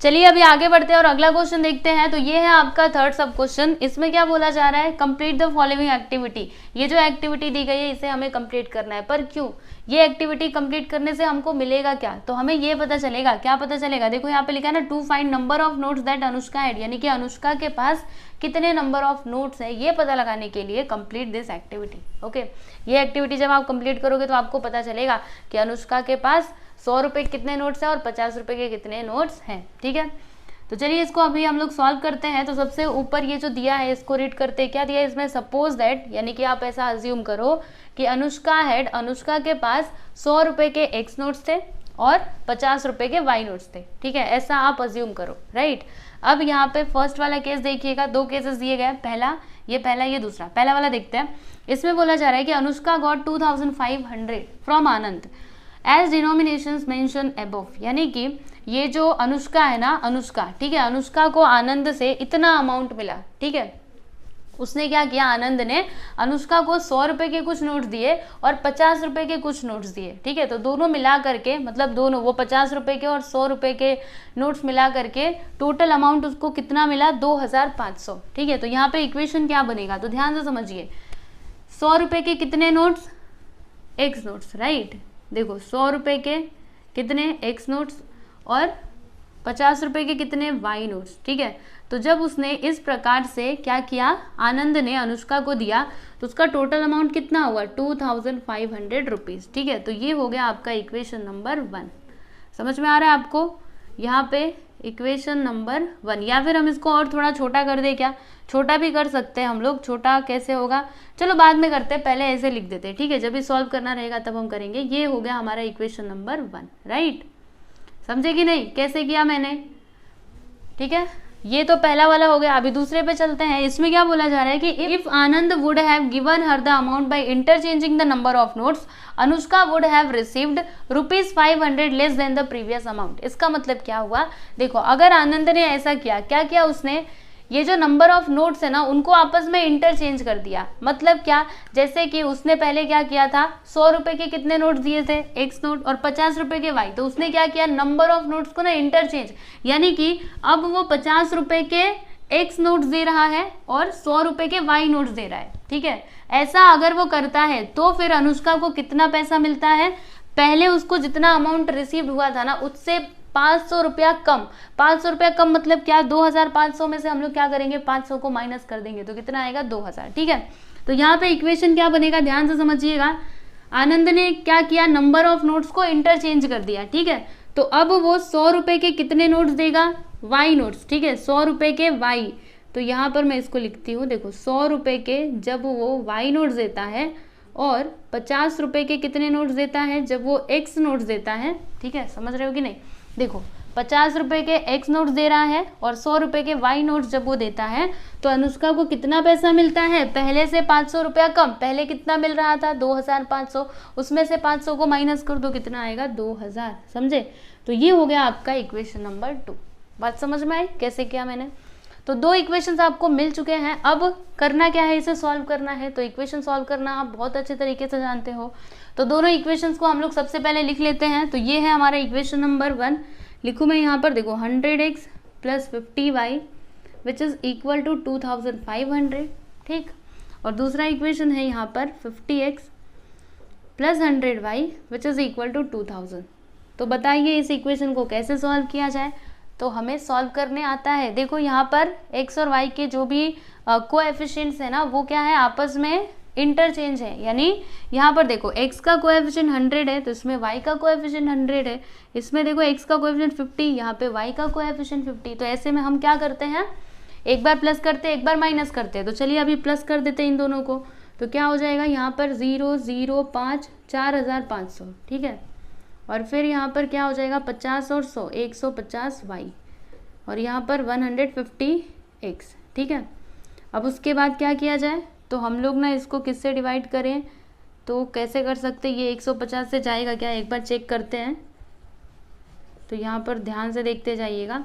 चलिए अभी आगे बढ़ते हैं और अगला क्वेश्चन देखते हैं। तो ये है आपका थर्ड सब क्वेश्चन। इसमें क्या बोला जा रहा है, कंप्लीट द फॉलोइंग एक्टिविटी। ये जो एक्टिविटी दी गई है इसे हमें कंप्लीट करना है, पर क्यों, ये एक्टिविटी कंप्लीट करने से हमको मिलेगा क्या, तो हमें ये पता चलेगा। क्या पता चलेगा, देखो यहाँ पे लिखा है ना, to find number of notes that Anushka had, यानी कि अनुष्का के पास कितने नंबर ऑफ नोट्स है, ये पता लगाने के लिए कंप्लीट दिस एक्टिविटी। ओके, ये एक्टिविटी जब आप कंप्लीट करोगे तो आपको पता चलेगा कि अनुष्का के पास 100 रुपये कितने नोट्स हैं और 50 रुपये के कितने नोट्स हैं, ठीक है। तो चलिए इसको अभी हम लोग सॉल्व करते हैं। तो सबसे ऊपर ये जो दिया है इसको रीड करते हैं। क्या दिया है इसमें, सपोज दैट, यानी कि आप ऐसा अज्यूम करो कि अनुष्का हैड, अनुष्का के पास 100 रुपये के एक्स नोट्स थे और 50 रुपये के वाई नोट्स थे, ठीक है, ऐसा आप अज्यूम करो, राइट। अब यहाँ पे फर्स्ट वाला केस देखिएगा, दो केसेस दिए गए, पहला ये दूसरा। पहला वाला देखते हैं। इसमें बोला जा रहा है कि Anushka got 2500 from Anand as denominations mentioned above, यानी कि ये जो अनुष्का है ना, अनुष्का, ठीक है, अनुष्का को आनंद से इतना अमाउंट मिला, ठीक है। उसने क्या किया, आनंद ने अनुष्का को 100 रुपये के कुछ नोट्स दिए और 50 रुपये के कुछ नोट्स दिए, ठीक है। तो दोनों मिला करके, मतलब दोनों, वो 50 रुपये के और 100 रुपये के नोट्स मिला करके टोटल अमाउंट उसको कितना मिला, 2500, ठीक है। तो यहाँ पे इक्वेशन क्या बनेगा, तो ध्यान से समझिए। 100 रुपये के कितने नोट्स, एक्स नोट्स, राइट। देखो 100 रुपये के कितने एक्स नोट्स और 50 रुपये के कितने वाई नोट्स, ठीक है। तो जब उसने इस प्रकार से क्या किया, आनंद ने अनुष्का को दिया, तो उसका टोटल अमाउंट कितना हुआ, 2500 रुपीज़, ठीक है। तो ये हो गया आपका इक्वेशन नंबर 1। समझ में आ रहा है आपको, यहाँ पे इक्वेशन नंबर 1। या फिर हम इसको और थोड़ा छोटा कर दे, क्या छोटा भी कर सकते हैं हम लोग। छोटा कैसे होगा, चलो बाद में करते हैं, पहले ऐसे लिख देते हैं, ठीक है। जब भी सॉल्व करना रहेगा तब हम करेंगे। ये हो गया हमारा इक्वेशन नंबर 1, राइट। समझे कि नहीं कैसे किया मैंने, ठीक है। ये तो पहला वाला हो गया। अभी दूसरे पे चलते हैं। इसमें क्या बोला जा रहा है कि if Anand would have given her the amount by interchanging the number of notes, Anushka would have received ₹500 less than the previous amount. इसका मतलब क्या हुआ, देखो अगर आनंद ने ऐसा किया, क्या किया उसने, ये जो नंबर ऑफ नोट्स है ना उनको आपस में इंटरचेंज कर दिया। मतलब क्या, जैसे कि उसने पहले क्या किया था, 100 रुपये के कितने नोट्स दिए थे, एक्स नोट, और 50 रुपये के वाई। तो उसने क्या किया, नंबर ऑफ नोट्स को ना इंटरचेंज, यानी कि अब वो 50 रुपये के x नोट्स दे रहा है और 100 रुपए के y नोट्स दे रहा है, ठीक है। ऐसा अगर वो करता है तो फिर अनुष्का को कितना पैसा मिलता है, पहले उसको जितना अमाउंट रिसीव हुआ था ना उससे 500 रुपया कम। 500 रुपया कम मतलब क्या, 2500 में से हम लोग क्या करेंगे, 500 को माइनस कर देंगे तो कितना आएगा, 2000, ठीक है। तो यहाँ पे इक्वेशन क्या बनेगा, ध्यान से समझिएगा। आनंद ने क्या किया, नंबर ऑफ नोट्स को इंटरचेंज कर दिया, ठीक है। तो अब वो 100 रुपए के कितने नोट्स देगा, y नोट्स, ठीक है, 100 रुपए के y। तो यहाँ पर मैं इसको लिखती हूँ, देखो 100 रुपए के जब वो y नोट्स देता है और 50 रुपए के कितने नोट्स देता है, जब वो x नोट्स देता है, ठीक है, समझ रहे हो कि नहीं। देखो 50 रुपए के x नोट्स दे रहा है और 100 रुपए के y नोट्स जब वो देता है तो अनुष्का को कितना पैसा मिलता है, पहले से 500 रुपया कम। पहले कितना मिल रहा था, 2500, उसमें से 500 को माइनस कर दो, कितना आएगा, 2000, समझे। तो ये हो गया आपका इक्वेशन नंबर 2। बात समझ में आई कैसे किया मैंने। तो 2 इक्वेशंस आपको मिल चुके हैं। अब करना क्या है, इसे सॉल्व करना है। तो इक्वेशन सॉल्व करना आप बहुत अच्छे तरीके से जानते हो। तो दोनों इक्वेशंस को हम लोग सबसे पहले लिख लेते हैं। तो ये है हमारा इक्वेशन नंबर 1। लिखूँ मैं यहाँ पर, देखो 100x + 50y which is equal to 2500, ठीक। और दूसरा इक्वेशन है यहाँ पर 50x + 100y which is equal to 2000। तो बताइए इस इक्वेशन को कैसे सॉल्व किया जाए। तो हमें सॉल्व करने आता है। देखो यहाँ पर x और y के जो भी कोएफिशिएंट्स है ना वो क्या है, आपस में इंटरचेंज है। यानी यहाँ पर देखो x का कोएफिशिएंट 100 है तो इसमें y का कोएफिशिएंट 100 है। इसमें देखो x का कोएफिशिएंट 50, यहाँ पे y का कोएफिशिएंट 50। तो ऐसे में हम क्या करते हैं, एक बार प्लस करते हैं एक बार माइनस करते हैं। तो चलिए अभी प्लस कर देते हैं इन दोनों को। तो क्या हो जाएगा, यहाँ पर 0 0 5 4500, ठीक है। और फिर यहाँ पर क्या हो जाएगा, 50 और 100 150 y और यहाँ पर 150 x, ठीक है। अब उसके बाद क्या किया जाए, तो हम लोग ना इसको किससे डिवाइड करें, तो कैसे कर सकते, ये 150 से जाएगा क्या, एक बार चेक करते हैं। तो यहाँ पर ध्यान से देखते जाइएगा।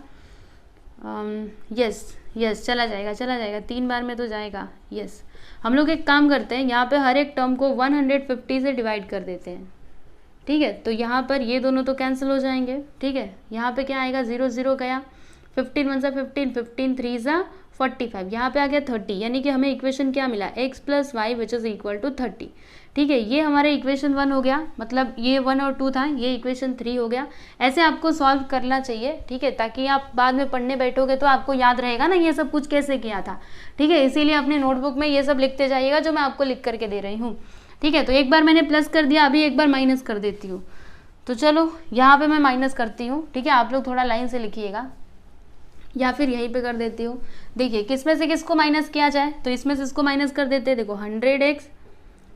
यस चला जाएगा 3 बार में तो जाएगा, यस। हम लोग एक काम करते हैं, यहाँ पे हर एक टर्म को 150 से डिवाइड कर देते हैं, ठीक है। तो यहाँ पर ये दोनों तो कैंसिल हो जाएंगे, ठीक है। यहाँ पे क्या आएगा, 0 0 गया, 15 1 15, 15 3 45, यहाँ पे आ गया 30। यानी कि हमें इक्वेशन क्या मिला, x + y which is equal to 30, ठीक है। ये हमारे इक्वेशन 1 हो गया, मतलब ये 1 और 2 था, ये इक्वेशन 3 हो गया। ऐसे आपको सॉल्व करना चाहिए, ठीक है, ताकि आप बाद में पढ़ने बैठोगे तो आपको याद रहेगा ना ये सब कुछ कैसे किया था, ठीक है। इसीलिए अपने नोटबुक में ये सब लिखते जाइएगा जो मैं आपको लिख करके दे रही हूँ, ठीक है। तो एक बार मैंने प्लस कर दिया, अभी एक बार माइनस कर देती हूँ। तो चलो यहाँ पे मैं माइनस करती हूँ, ठीक है। आप लोग थोड़ा लाइन से लिखिएगा या फिर यहीं पे कर देती हूँ। देखिए किस में से किसको माइनस किया जाए, तो इसमें से इसको माइनस कर देते हैं। देखो 100x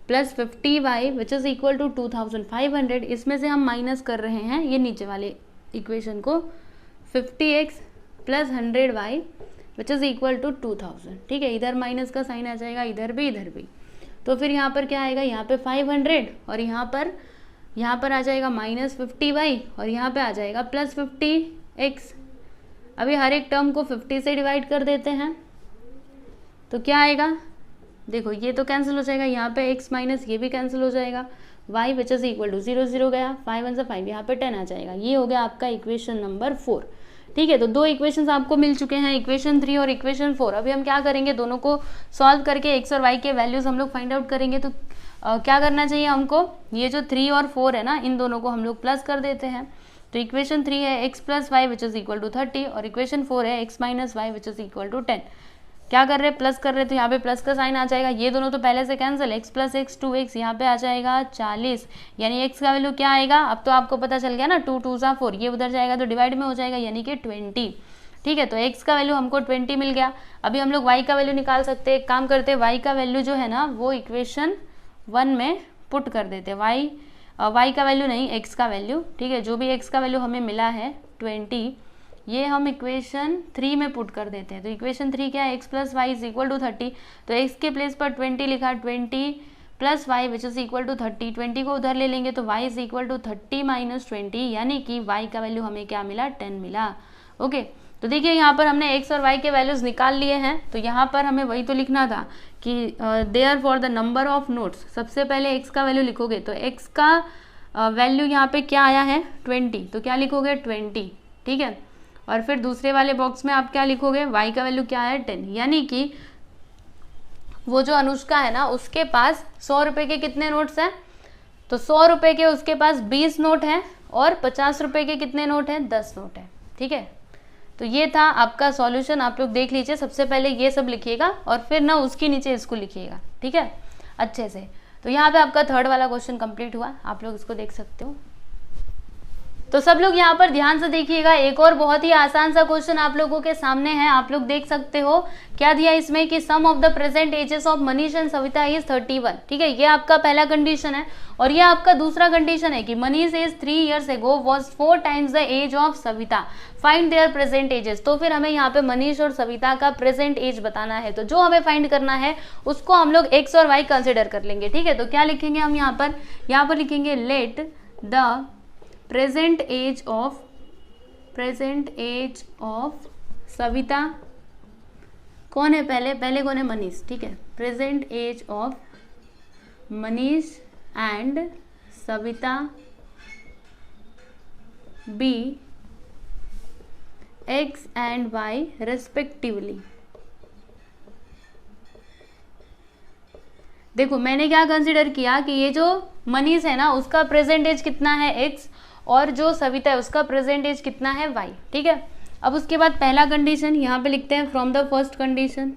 + 50y which is equal to 2500, इसमें से हम माइनस कर रहे हैं ये नीचे वाले इक्वेशन को, 50x + 100y which is equal to 2000, ठीक है। इधर माइनस का साइन आ जाएगा, इधर भी। तो फिर यहाँ पर क्या आएगा, यहाँ पे 500 और यहाँ पर आ जाएगा -50y और यहाँ पे आ जाएगा +50x। अभी हर एक टर्म को 50 से डिवाइड कर देते हैं तो क्या आएगा, देखो ये तो कैंसिल हो जाएगा, यहाँ पे x माइनस ये भी कैंसिल हो जाएगा, y which is equal to 0 0 गया, 5 1 5, यहाँ पे 10 आ जाएगा। ये हो गया आपका इक्वेशन नंबर 4, ठीक है। तो 2 इक्वेशंस आपको मिल चुके हैं, इक्वेशन 3 और इक्वेशन 4। अभी हम क्या करेंगे, दोनों को सॉल्व करके x और y के वैल्यूज़ हम लोग फाइंड आउट करेंगे। तो क्या करना चाहिए हमको, ये जो 3 और 4 है ना इन दोनों को हम लोग प्लस कर देते हैं। तो इक्वेशन 3 है x + y which is equal to 30 और इक्वेशन 4 है x - y which is equal to 10। क्या कर रहे हैं, प्लस कर रहे हैं, तो यहाँ पे प्लस का साइन आ जाएगा। ये दोनों तो पहले से कैंसिल, x + x 2x, यहाँ पे आ जाएगा 40, यानी x का वैल्यू क्या आएगा, अब तो आपको पता चल गया ना, 2 2 4, ये उधर जाएगा तो डिवाइड में हो जाएगा, यानी कि 20, ठीक है। तो x का वैल्यू हमको 20 मिल गया। अभी हम लोग y का वैल्यू निकाल सकते हैं। एक काम करते हैं, y का वैल्यू जो है ना वो इक्वेशन 1 में पुट कर देते हैं। y का वैल्यू नहीं, x का वैल्यू, ठीक है। जो भी x का वैल्यू हमें मिला है 20, ये हम इक्वेशन 3 में पुट कर देते हैं। तो इक्वेशन 3 क्या है, x + y is equal to 30। तो x के प्लेस पर 20 लिखा, 20 + y which is equal to 30। 20 को उधर ले लेंगे तो y इज इक्वल टू 30 - 20, यानी कि y का वैल्यू हमें क्या मिला, 10 मिला। ओके, तो देखिए यहाँ पर हमने x और y के वैल्यूज निकाल लिए हैं। तो यहाँ पर हमें वही तो लिखना था कि therefore the number of notes, सबसे पहले x का वैल्यू लिखोगे तो x का वैल्यू यहाँ पे क्या आया है 20, तो क्या लिखोगे 20, ठीक है। और फिर दूसरे वाले बॉक्स में आप क्या लिखोगे, y का वैल्यू क्या है 10, यानी कि वो जो अनुष्का है ना उसके पास 100 रुपये के कितने नोट्स हैं, तो 100 रुपये के उसके पास 20 नोट हैं और 50 रुपये के कितने नोट हैं, 10 नोट हैं। ठीक है, तो ये था आपका सॉल्यूशन। आप लोग देख लीजिए, सबसे पहले ये सब लिखिएगा और फिर ना उसके नीचे इसको लिखिएगा, ठीक है, अच्छे से। तो यहाँ पे आपका थर्ड वाला क्वेश्चन कंप्लीट हुआ, आप लोग इसको देख सकते हो। तो सब लोग यहाँ पर ध्यान से देखिएगा, एक और बहुत ही आसान सा क्वेश्चन आप लोगों के सामने है। आप लोग देख सकते हो क्या दिया इसमें कि sum of the present ages of Manish and Savita is 31। ठीक है, ये आपका पहला कंडीशन है। और ये आपका दूसरा कंडीशन है कि Manish age 3 years ago was 4 times the age of Savita, find their present ages. तो फिर हमें यहाँ पे मनीष और सविता का प्रेजेंट एज बताना है, तो जो हमें फाइंड करना है उसको हम लोग एक्स और वाई कंसिडर कर लेंगे। ठीक है, तो क्या लिखेंगे हम यहाँ पर लिखेंगे let the present age of Savita, कौन है पहले कौन है, मनीष। ठीक है, present age of Manish and Savita be x and y respectively. देखो मैंने क्या कंसिडर किया कि ये जो मनीष है ना उसका प्रेजेंट एज कितना है एक्स, और जो सविता है उसका प्रेजेंट एज कितना है वाई। ठीक है, अब उसके बाद पहला कंडीशन यहाँ पे लिखते हैं फ्रॉम द फर्स्ट कंडीशन।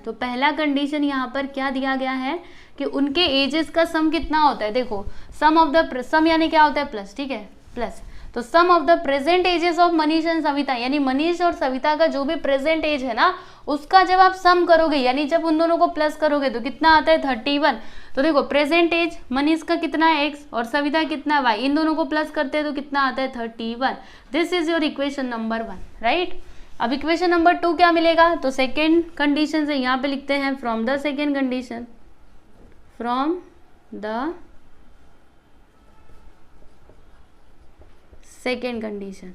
तो पहला कंडीशन यहाँ पर क्या दिया गया है कि उनके एजेस का सम कितना होता है। देखो सम ऑफ द सम यानी क्या होता है प्लस। ठीक है, प्लस, तो sum of the present ages of Manish and Savita, यानी मनीष और सविता का जो भी प्रेजेंट एज है ना उसका जब आप सम करोगे, यानी जब उन दोनों को प्लस करोगे तो कितना आता है 31। तो देखो प्रेजेंट एज मनीष का कितना है एक्स और सविता कितना वाई, इन दोनों को प्लस करते हैं तो कितना आता है 31। This is your equation number 1, right. अब इक्वेशन नंबर 2 क्या मिलेगा, तो सेकेंड कंडीशन से यहाँ पे लिखते हैं from the second condition, from the second condition.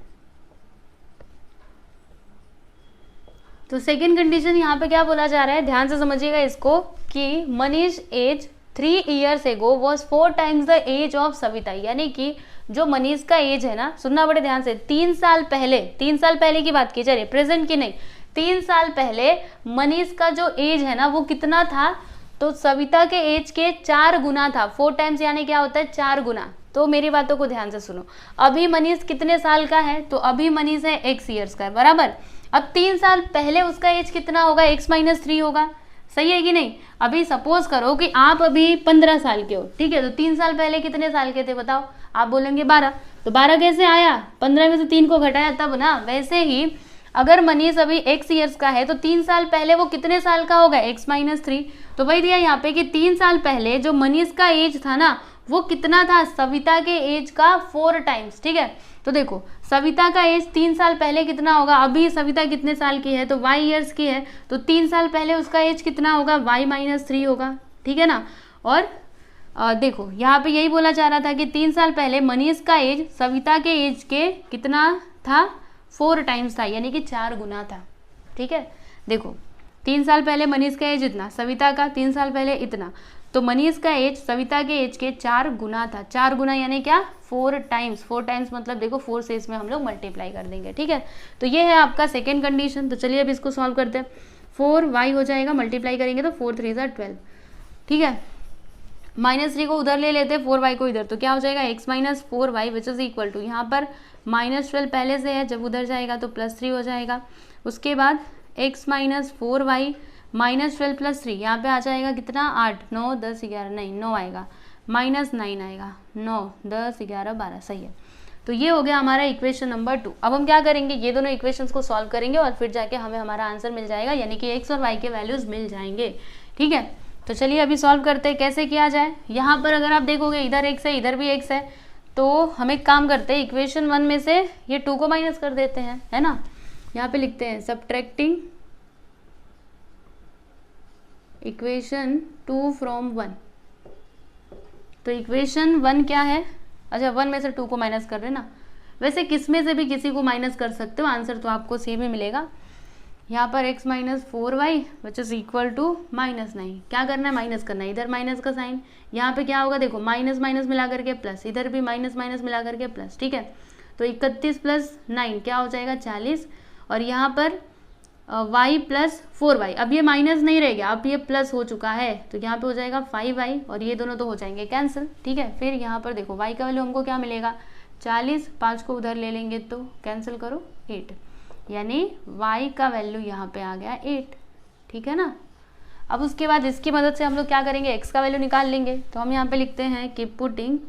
तो सेकेंड कंडीशन यहाँ पे क्या बोला जा रहा है, ध्यान से समझिएगा इसको, कि Manish age 3 years ago was 4 times the age of Savita, यानी कि जो मनीष का एज है ना, सुनना बड़े ध्यान से, 3 साल पहले की बात की जा रही है, प्रेजेंट की नहीं। 3 साल पहले मनीष का जो एज है ना वो कितना था, तो सविता के एज के 4 गुना था। 4 times यानी क्या होता है 4 गुना। तो मेरी बातों को ध्यान से सुनो, अभी मनीष कितने साल का है, तो अभी मनीष है x years का है, बराबर। अब 3 साल पहले उसका एज कितना होगा, x - 3 होगा, सही है कि नहीं। अभी सपोज करो कि आप अभी 15 साल के हो, ठीक है, तो 3 साल पहले कितने साल के थे बताओ, आप बोलेंगे 12। तो 12 कैसे आया, 15 में से 3 को घटाया तब ना। वैसे ही अगर मनीष अभी x years का है तो 3 साल पहले वो कितने साल का होगा, x - 3। तो वही दिया यहाँ पे कि 3 साल पहले जो मनीष का एज था ना वो कितना था, सविता के एज का 4 times। ठीक है, तो देखो सविता का एज 3 साल पहले कितना होगा, अभी सविता कितने साल की है, तो y years की है, तो 3 साल पहले उसका एज कितना होगा, y - 3 होगा। ठीक है ना। और देखो यहाँ पे यही बोला जा रहा था कि 3 साल पहले मनीष का एज सविता के एज के कितना था, 4 times था, यानी कि 4 गुना था। ठीक है, देखो 3 साल पहले मनीष का एज इतना, सविता का 3 साल पहले इतना, तो मनीष का एज सविता के एज के 4 गुना था। 4 गुना यानी क्या, 4 times। 4 times मतलब देखो 4 से इसमें हम लोग मल्टीप्लाई कर देंगे। ठीक है, तो ये है आपका सेकेंड कंडीशन। तो चलिए अब इसको सॉल्व करते हैं। 4y हो जाएगा, मल्टीप्लाई करेंगे तो 4 3 = 12। ठीक है, -3 को उधर ले लेते हैं, 4y को इधर, तो क्या हो जाएगा x - 4y which is equal to, यहाँ पर -12 पहले से है, जब उधर जाएगा तो +3 हो जाएगा। उसके बाद x - 4y -12 + 3, यहाँ पे आ जाएगा कितना, 8 9 10 11, नहीं 9 आएगा, -9 आएगा, 9 10 11 12, सही है। तो ये हो गया हमारा इक्वेशन नंबर 2। अब हम क्या करेंगे, ये दोनों इक्वेशंस को सॉल्व करेंगे और फिर जाके हमें हमारा आंसर मिल जाएगा, यानी कि x और y के वैल्यूज मिल जाएंगे। ठीक है, तो चलिए अभी सॉल्व करते हैं, कैसे किया जाए। यहाँ पर अगर आप देखोगे इधर x है, इधर भी x है, तो हम एक काम करते हैं, इक्वेशन 1 में से ये 2 को माइनस कर देते हैं, है ना। यहाँ पे लिखते हैं सब्ट्रैक्टिंग इक्वेशन 2 from 1। तो इक्वेशन 1 क्या है, अच्छा 1 में से 2 को माइनस कर रहे ना, वैसे किस में से भी किसी को माइनस कर सकते हो, आंसर तो आपको सेम ही मिलेगा। यहाँ पर x - 4y which is equal to -9, क्या करना है, माइनस करना है, इधर माइनस का साइन, यहाँ पे क्या होगा देखो माइनस माइनस मिला करके प्लस, इधर भी माइनस माइनस मिला करके प्लस। ठीक है, तो 31 प्लस 9 क्या हो जाएगा 40, और यहाँ पर y प्लस 4y, अब ये माइनस नहीं रह गया, अब ये प्लस हो चुका है, तो यहाँ पे हो जाएगा 5y, और ये दोनों तो हो जाएंगे कैंसिल, ठीक है। फिर यहाँ पर देखो y का वैल्यू हमको क्या मिलेगा 40, 5 को उधर ले लेंगे तो कैंसिल करो 8, यानी y का वैल्यू यहाँ पे आ गया 8, ठीक है ना। अब उसके बाद इसकी मदद से हम लोग क्या करेंगे, x का वैल्यू निकाल लेंगे। तो हम यहाँ पे लिखते हैं कि putting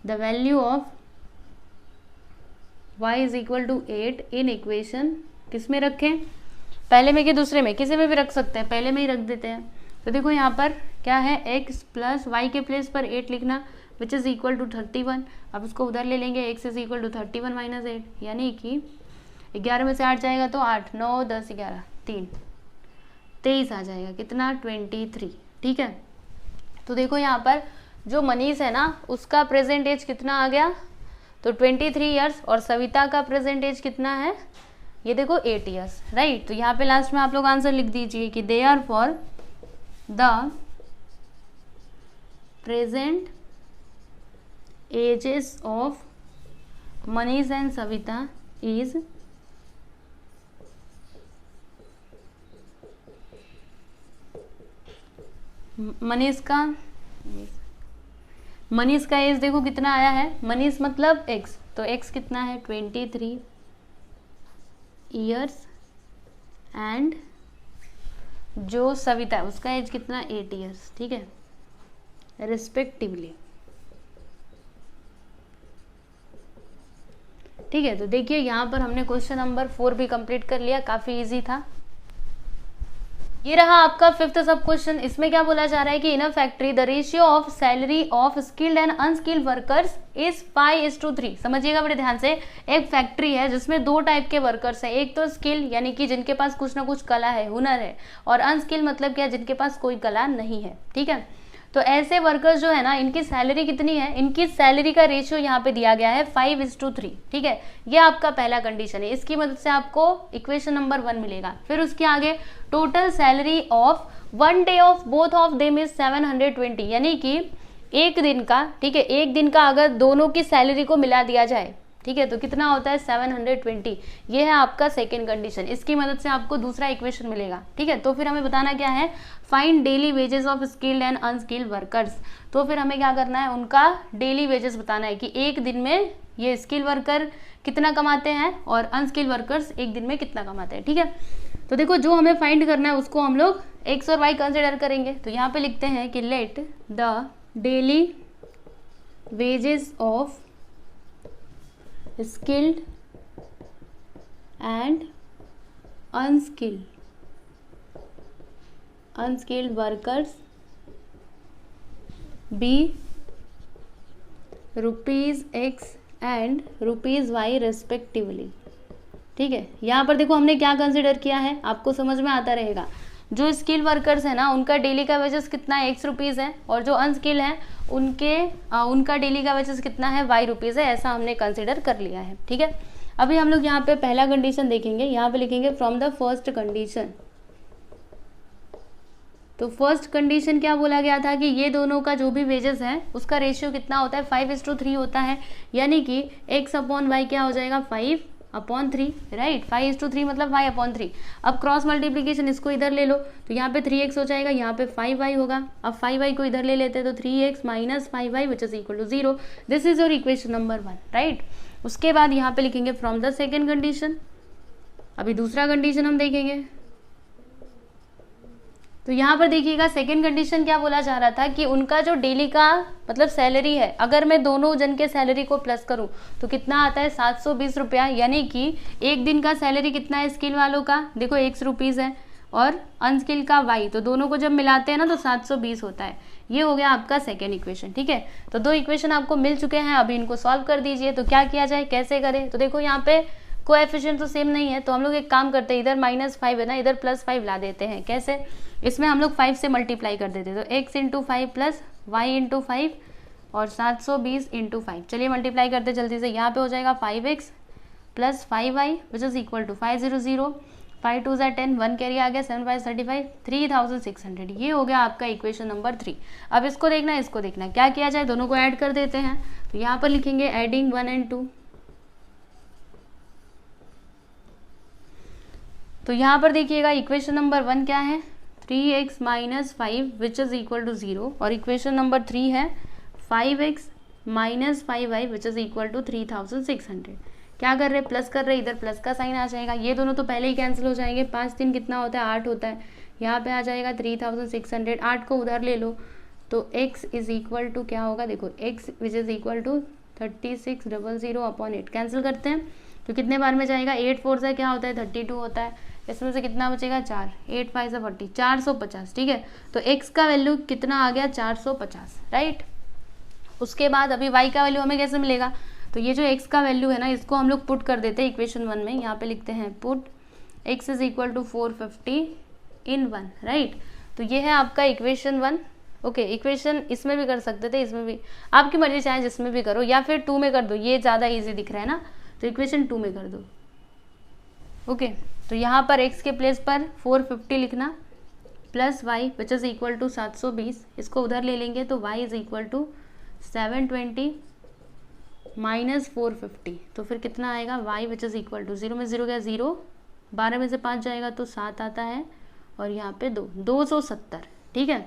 the value of y is equal to 8 in equation, किस में रखें, पहले में कि दूसरे में, किसी में भी रख सकते हैं, पहले में ही रख देते हैं। तो देखो यहाँ पर क्या है x प्लस वाई के प्लेस पर 8 लिखना, विच इज़ इक्वल टू 31। अब उसको उधर ले लेंगे, x is equal to 31 minus 8, यानी कि 11 में से 8 जाएगा तो 8, 9, 10, 11, 3, 23 आ जाएगा, कितना 23, ठीक है। तो देखो यहाँ पर जो मनीष है ना उसका प्रेजेंट एज कितना आ गया, तो 23 ईयर्स, और सविता का प्रेजेंट एज कितना है, ये देखो 8 ईयर्स, राइट। तो यहाँ पे लास्ट में आप लोग आंसर लिख दीजिए कि therefore the present ages of Manish and Savita is Manish का एज देखो कितना आया है, मनीष मतलब x, तो x कितना है 23 ईयर्स, एंड जो सविता है उसका एज कितना 8 ईयर्स, ठीक है, रिस्पेक्टिवली, ठीक है। तो देखिए यहाँ पर हमने क्वेश्चन नंबर 4 भी कंप्लीट कर लिया, काफी इजी था। ये रहा आपका 5th सब क्वेश्चन। इसमें क्या बोला जा रहा है कि in a factory the ratio of salary of skilled and unskilled workers is 5:3। समझिएगा बड़े ध्यान से, एक फैक्ट्री है जिसमें 2 टाइप के वर्कर्स हैं, एक तो स्किल्ड यानी कि जिनके पास कुछ ना कुछ कला है, हुनर है, और अनस्किल्ड मतलब क्या, जिनके पास कोई कला नहीं है, ठीक है। तो ऐसे वर्कर्स जो है ना, इनकी सैलरी कितनी है, इनकी सैलरी का रेशियो यहाँ पे दिया गया है 5:3, ठीक है। ये आपका पहला कंडीशन है, इसकी मदद से आपको इक्वेशन नंबर 1 मिलेगा। फिर उसके आगे total salary of 1 day of both of them is 720, यानी कि एक दिन का, ठीक है, एक दिन का अगर दोनों की सैलरी को मिला दिया जाए, ठीक है, तो कितना होता है 720। ये है आपका सेकेंड कंडीशन, इसकी मदद से आपको दूसरा इक्वेशन मिलेगा, ठीक है। तो फिर हमें बताना क्या है, find daily wages of skilled and unskilled workers. तो फिर हमें क्या करना है, उनका डेली वेजेस बताना है कि एक दिन में ये स्किल वर्कर कितना कमाते हैं और अनस्किल्ड वर्कर्स एक दिन में कितना कमाते हैं, ठीक है। तो देखो जो हमें फाइंड करना है उसको हम लोग एक्स और वाई कंसिडर करेंगे। तो यहाँ पे लिखते हैं कि let the daily wages of skilled and unskilled workers be ₹X and ₹Y respectively, ठीक है। यहाँ पर देखो हमने क्या कंसिडर किया है, आपको समझ में आता रहेगा। जो स्किल वर्कर्स है ना उनका डेली का वेजेस कितना है ₹X है, और जो अनस्किल है उनका डेली का वेजेस कितना है ₹Y है, ऐसा हमने कंसिडर कर लिया है, ठीक है। अभी हम लोग यहाँ पे पहला कंडीशन देखेंगे, यहाँ पे लिखेंगे फ्रॉम द फर्स्ट कंडीशन। तो फर्स्ट कंडीशन क्या बोला गया था कि ये दोनों का जो भी वेजेस है उसका रेशियो कितना होता है 5:3 होता है, यानी कि X/Y क्या हो जाएगा 5/3, राइट। 5:3 मतलब 5/3। अब क्रॉस मल्टीप्लीकेशन इसको इधर ले लो, तो यहाँ पे 3x हो जाएगा, यहाँ पे 5y होगा। अब 5y को इधर ले लेते हैं तो 3x minus 5y which is equal to 0। This is your equation number 1, right. उसके बाद यहाँ पे लिखेंगे फ्रॉम द सेकेंड कंडीशन। अभी दूसरा कंडीशन हम देखेंगे। तो यहाँ पर देखिएगा सेकेंड कंडीशन क्या बोला जा रहा था कि उनका जो डेली का मतलब सैलरी है, अगर मैं दोनों जन के सैलरी को प्लस करूँ तो कितना आता है 720 रुपया, यानी कि एक दिन का सैलरी कितना है स्किल वालों का, देखो ₹X है, और अनस्किल का Y, तो दोनों को जब मिलाते हैं ना तो 720 होता है। ये हो गया आपका सेकेंड इक्वेशन, ठीक है। तो 2 इक्वेशन आपको मिल चुके हैं, अभी इनको सॉल्व कर दीजिए। तो क्या किया जाए, कैसे करें, तो देखो यहाँ पे कोएफिशिएंट तो सेम नहीं है, तो हम लोग एक काम करते हैं, इधर -5 है ना, इधर +5 ला देते हैं। कैसे, इसमें हम लोग 5 से मल्टीप्लाई कर देते हैं, तो x × 5 प्लस y × 5 और 720 × 5। चलिए मल्टीप्लाई करते जल्दी से। यहाँ पे हो जाएगा 5x plus 5y which is equal to 500, 5 2 10, 1 carry आ गया, 7 5 35, 3600। ये हो गया आपका इक्वेशन नंबर 3। अब इसको देखना, इसको देखना, क्या किया जाए, दोनों को ऐड कर देते हैं। तो यहाँ पर लिखेंगे एडिंग 1 and 2। तो यहाँ पर देखिएगा इक्वेशन नंबर 1 क्या है, 3x - 5 which is equal to 0, और इक्वेशन नंबर 3 है 5x - 5y which is equal to 3600। क्या कर रहे हैं, प्लस कर रहे हैं, इधर प्लस का साइन आ जाएगा, ये दोनों तो पहले ही कैंसिल हो जाएंगे, 5 3 कितना होता है 8 होता है, यहाँ पे आ जाएगा 3600, 8 को उधर ले लो तो x इज इक्वल टू क्या होगा, देखो x which is equal to 3600 upon 8, cancel करते हैं तो कितने बार में जाएगा, 8 4 से क्या होता है 32 होता है, इसमें से कितना बचेगा 4, 8 5 से 40, 450, ठीक है। तो x का वैल्यू कितना आ गया 450, राइट। उसके बाद अभी y का वैल्यू हमें कैसे मिलेगा, तो ये जो x का वैल्यू है ना इसको हम लोग पुट कर देते हैं इक्वेशन 1 में, यहाँ पे लिखते हैं put x is equal to 450 in 1, right. तो ये है आपका इक्वेशन 1। ओके, इक्वेशन इसमें भी कर सकते थे, इसमें भी, आपकी मर्जी, चाहे जिसमें भी करो, या फिर 2 में कर दो, ये ज़्यादा इजी दिख रहा है ना, तो इक्वेशन 2 में कर दो। ओके, तो यहाँ पर x के प्लेस पर 450 लिखना plus y which is equal to 720, इसको उधर ले लेंगे तो y is equal to 720 minus 450, तो फिर कितना आएगा y which is equal to 0 में 0 गया 0, 12 में से 5 जाएगा तो 7 आता है, और यहाँ पे 270, ठीक है।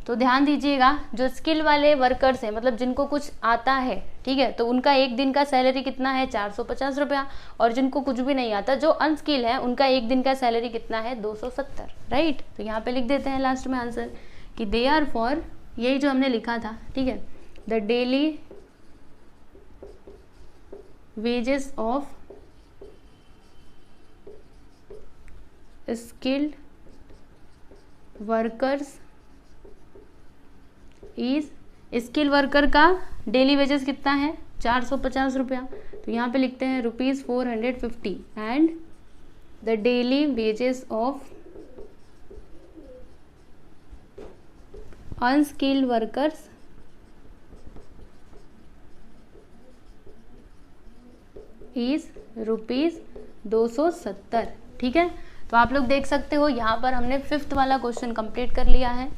तो ध्यान दीजिएगा, जो स्किल वाले वर्कर्स हैं, मतलब जिनको कुछ आता है, ठीक है, तो उनका एक दिन का सैलरी कितना है 450 रुपया, और जिनको कुछ भी नहीं आता, जो अनस्किल है, उनका एक दिन का सैलरी कितना है 270, राइट। तो यहाँ पे लिख देते हैं लास्ट में आंसर कि दे आर फॉर, यही जो हमने लिखा था, ठीक है, the daily wages of skilled workers is, skill worker का डेली वेजेस कितना है 450 रुपया, तो यहाँ पे लिखते हैं ₹450 and the daily wages of unskilled workers is ₹270, ठीक है। तो आप लोग देख सकते हो यहाँ पर हमने 5th वाला क्वेश्चन कंप्लीट कर लिया है।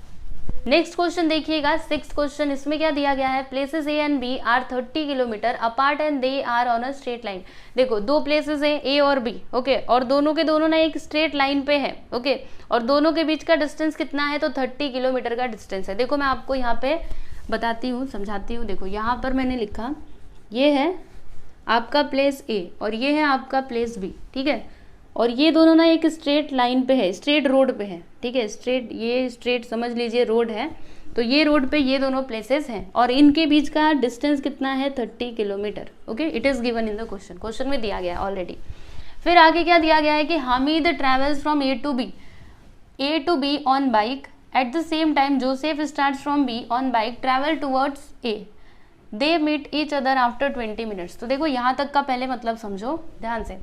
नेक्स्ट क्वेश्चन देखिएगा, 6th क्वेश्चन, इसमें क्या दिया गया है, places A and B are 30 kilometre apart and they are on a straight line. देखो, दो प्लेसेस है ए और बी, ओके, और दोनों के दोनों ना एक स्ट्रेट लाइन पे है, ओके, और दोनों के बीच का डिस्टेंस कितना है, तो 30 किलोमीटर का डिस्टेंस है। देखो मैं आपको यहाँ पे बताती हूँ, समझाती हूँ। देखो यहाँ पर मैंने लिखा, ये है आपका प्लेस ए और ये है आपका प्लेस बी, ठीक है, और ये दोनों ना एक स्ट्रेट लाइन पे है, स्ट्रेट रोड पे है, ठीक है, स्ट्रेट, ये स्ट्रेट समझ लीजिए रोड है, तो ये रोड पे ये दोनों प्लेसेस हैं और इनके बीच का डिस्टेंस कितना है 30 kilometre. Okay, it is given in the question, question में दिया गया है ऑलरेडी। फिर आगे क्या दिया गया है कि Hamid travels from A to B on bike at the same time Joseph start from B on bike travel towards A, they meet each other after 20 minutes. तो देखो यहाँ तक का पहले मतलब समझो ध्यान से।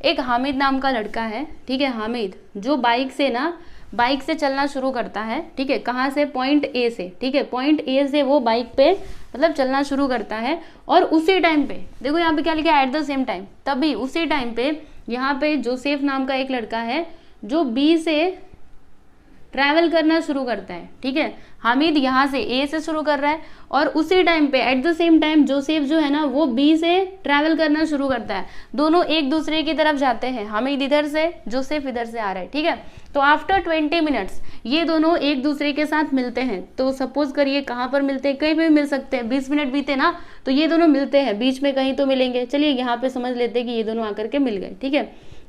एक हामिद नाम का लड़का है, ठीक है, हामिद, जो बाइक से चलना शुरू करता है, ठीक है, कहाँ से, पॉइंट ए से, ठीक है, पॉइंट ए से वो बाइक पे मतलब चलना शुरू करता है, और उसी टाइम पे देखो यहाँ पे क्या लिखा है, एट द सेम टाइम, तभी उसी टाइम पे यहाँ पे जोसेफ नाम का एक लड़का है जो बी से ट्रैवल करना शुरू करता है, ठीक है। हामिद यहाँ से ए से शुरू कर रहा है और उसी टाइम पे eight the same time Joseph जो है ना वो बी से ट्रैवल करना शुरू करता है, दोनों एक दूसरे की तरफ जाते हैं, हामिद इधर से, जोसेफ इधर से आ रहा है, ठीक है। तो आफ्टर 20 मिनट्स ये दोनों एक दूसरे के साथ मिलते हैं। तो सपोज करिए कहाँ पर मिलते हैं, कहीं भी मिल सकते हैं, 20 मिनट बीते ना तो ये दोनों मिलते हैं, बीच में कहीं तो मिलेंगे। चलिए यहाँ पे समझ लेते हैं कि ये दोनों आकर के मिल गए, ठीक है।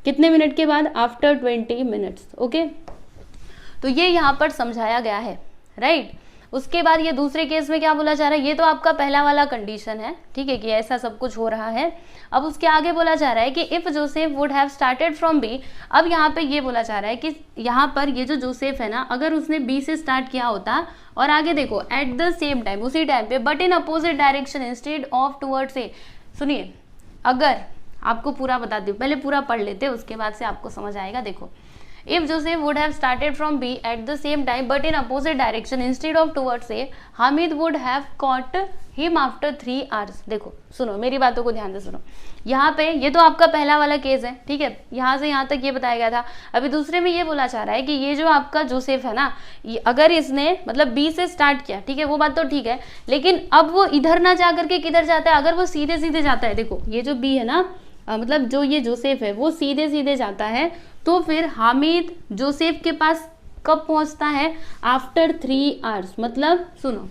कितने मिनट के बाद, आफ्टर 20 मिनट्स, ओके। तो ये यहाँ पर समझाया गया है, राइट। उसके बाद ये दूसरे केस में क्या बोला जा रहा है, ये तो आपका पहला वाला कंडीशन है, ठीक है, कि ऐसा सब कुछ हो रहा है। अब उसके आगे बोला जा रहा है कि if Joseph would have started from B. अब यहाँ पे ये बोला जा रहा है कि यहाँ पर ये जो जोसेफ है ना, अगर उसने बी से स्टार्ट किया होता और आगे देखो एट द सेम टाइम, उसी टाइम पे, but in opposite direction instead of towards ए। सुनिए, अगर आपको पूरा बताती हूँ, पहले पूरा पढ़ लेते हैं उसके बाद से आपको समझ आएगा। देखो if Joseph would have started from B at the same time but in opposite direction instead of towards A, Hamid would have caught him after 3 hours. देखो सुनो, मेरी बातों को ध्यान से सुनो। यहाँ पे ये तो आपका पहला वाला केस है, ठीक है, यहाँ से यहाँ तक ये बताया गया था। अभी दूसरे में ये बोला चाह रहा है कि ये जो आपका जोसेफ है ना, अगर इसने मतलब बी से स्टार्ट किया, ठीक है, वो बात तो ठीक है, लेकिन अब वो इधर ना जा करके किधर जाता है, अगर वो सीधे सीधे जाता है, देखो ये जो बी है ना, मतलब जो ये जोसेफ है वो सीधे सीधे जाता है, तो फिर हामिद जोसेफ के पास कब पहुंचता है, आफ्टर 3 आवर्स। मतलब सुनो,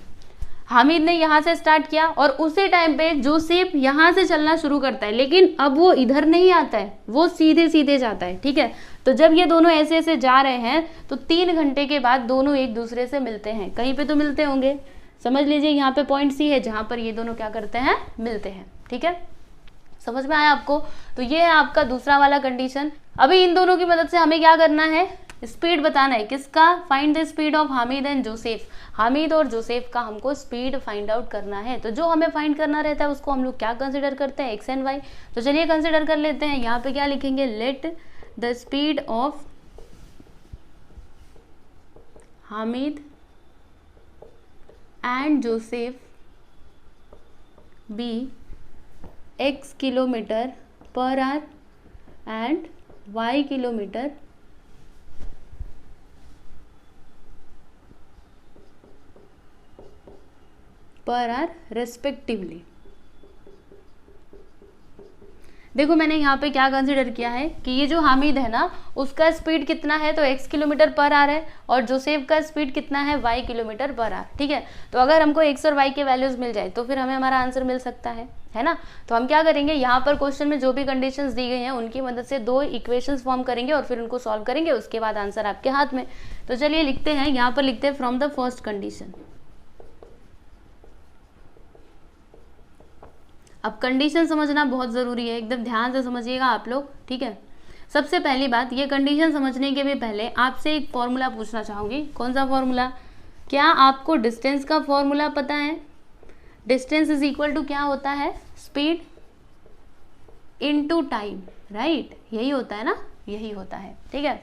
हामिद ने यहाँ से स्टार्ट किया और उसी टाइम पे जोसेफ यहाँ से चलना शुरू करता है, लेकिन अब वो इधर नहीं आता है, वो सीधे सीधे जाता है, ठीक है। तो जब ये दोनों ऐसे ऐसे जा रहे हैं तो 3 घंटे के बाद दोनों एक दूसरे से मिलते हैं, कहीं पे तो मिलते होंगे, समझ लीजिए यहाँ पे पॉइंट सी है जहाँ पर ये दोनों क्या करते हैं, मिलते हैं, ठीक है, समझ में आया आपको। तो ये है आपका दूसरा वाला कंडीशन। अभी इन दोनों की मदद से हमें क्या करना है, स्पीड बताना है, किसका, find the speed of Hamid and Joseph. Hamid और जोसेफ का हमको स्पीड फाइंड आउट करना है। तो जो हमें फाइंड करना रहता है उसको हम लोग क्या कंसिडर करते हैं, एक्स एंड वाई। तो चलिए कंसिडर कर लेते हैं। यहाँ पे क्या लिखेंगे, let the speed of Hamid and Joseph be x kilometre per hour एंड y kilometre per hour respectively. देखो मैंने यहाँ पे क्या कंसिडर किया है कि ये जो हामिद है ना, उसका स्पीड कितना है, तो x किलोमीटर पर आवर है, और जोसेफ का स्पीड कितना है, y किलोमीटर पर आवर, ठीक है। तो अगर हमको x और y के वैल्यूज मिल जाए तो फिर हमें हमारा आंसर मिल सकता है ना। तो हम क्या करेंगे, यहाँ पर क्वेश्चन में जो भी कंडीशंस दी गई हैं उनकी मदद से 2 इक्वेशंस फॉर्म करेंगे और फिर उनको सॉल्व करेंगे, उसके बाद आंसर आपके हाथ में। तो चलिए लिखते हैं, यहाँ पर लिखते हैं फ्रॉम द फर्स्ट कंडीशन। अब कंडीशन समझना बहुत ज़रूरी है, एकदम ध्यान से समझिएगा आप लोग, ठीक है। सबसे पहली बात, ये कंडीशन समझने के भी पहले आपसे एक फॉर्मूला पूछना चाहूँगी। कौन सा फॉर्मूला, क्या आपको डिस्टेंस का फॉर्मूला पता है? डिस्टेंस इज इक्वल टू क्या होता है, स्पीड इनटू टाइम, राइट, यही होता है ना, यही होता है, ठीक है।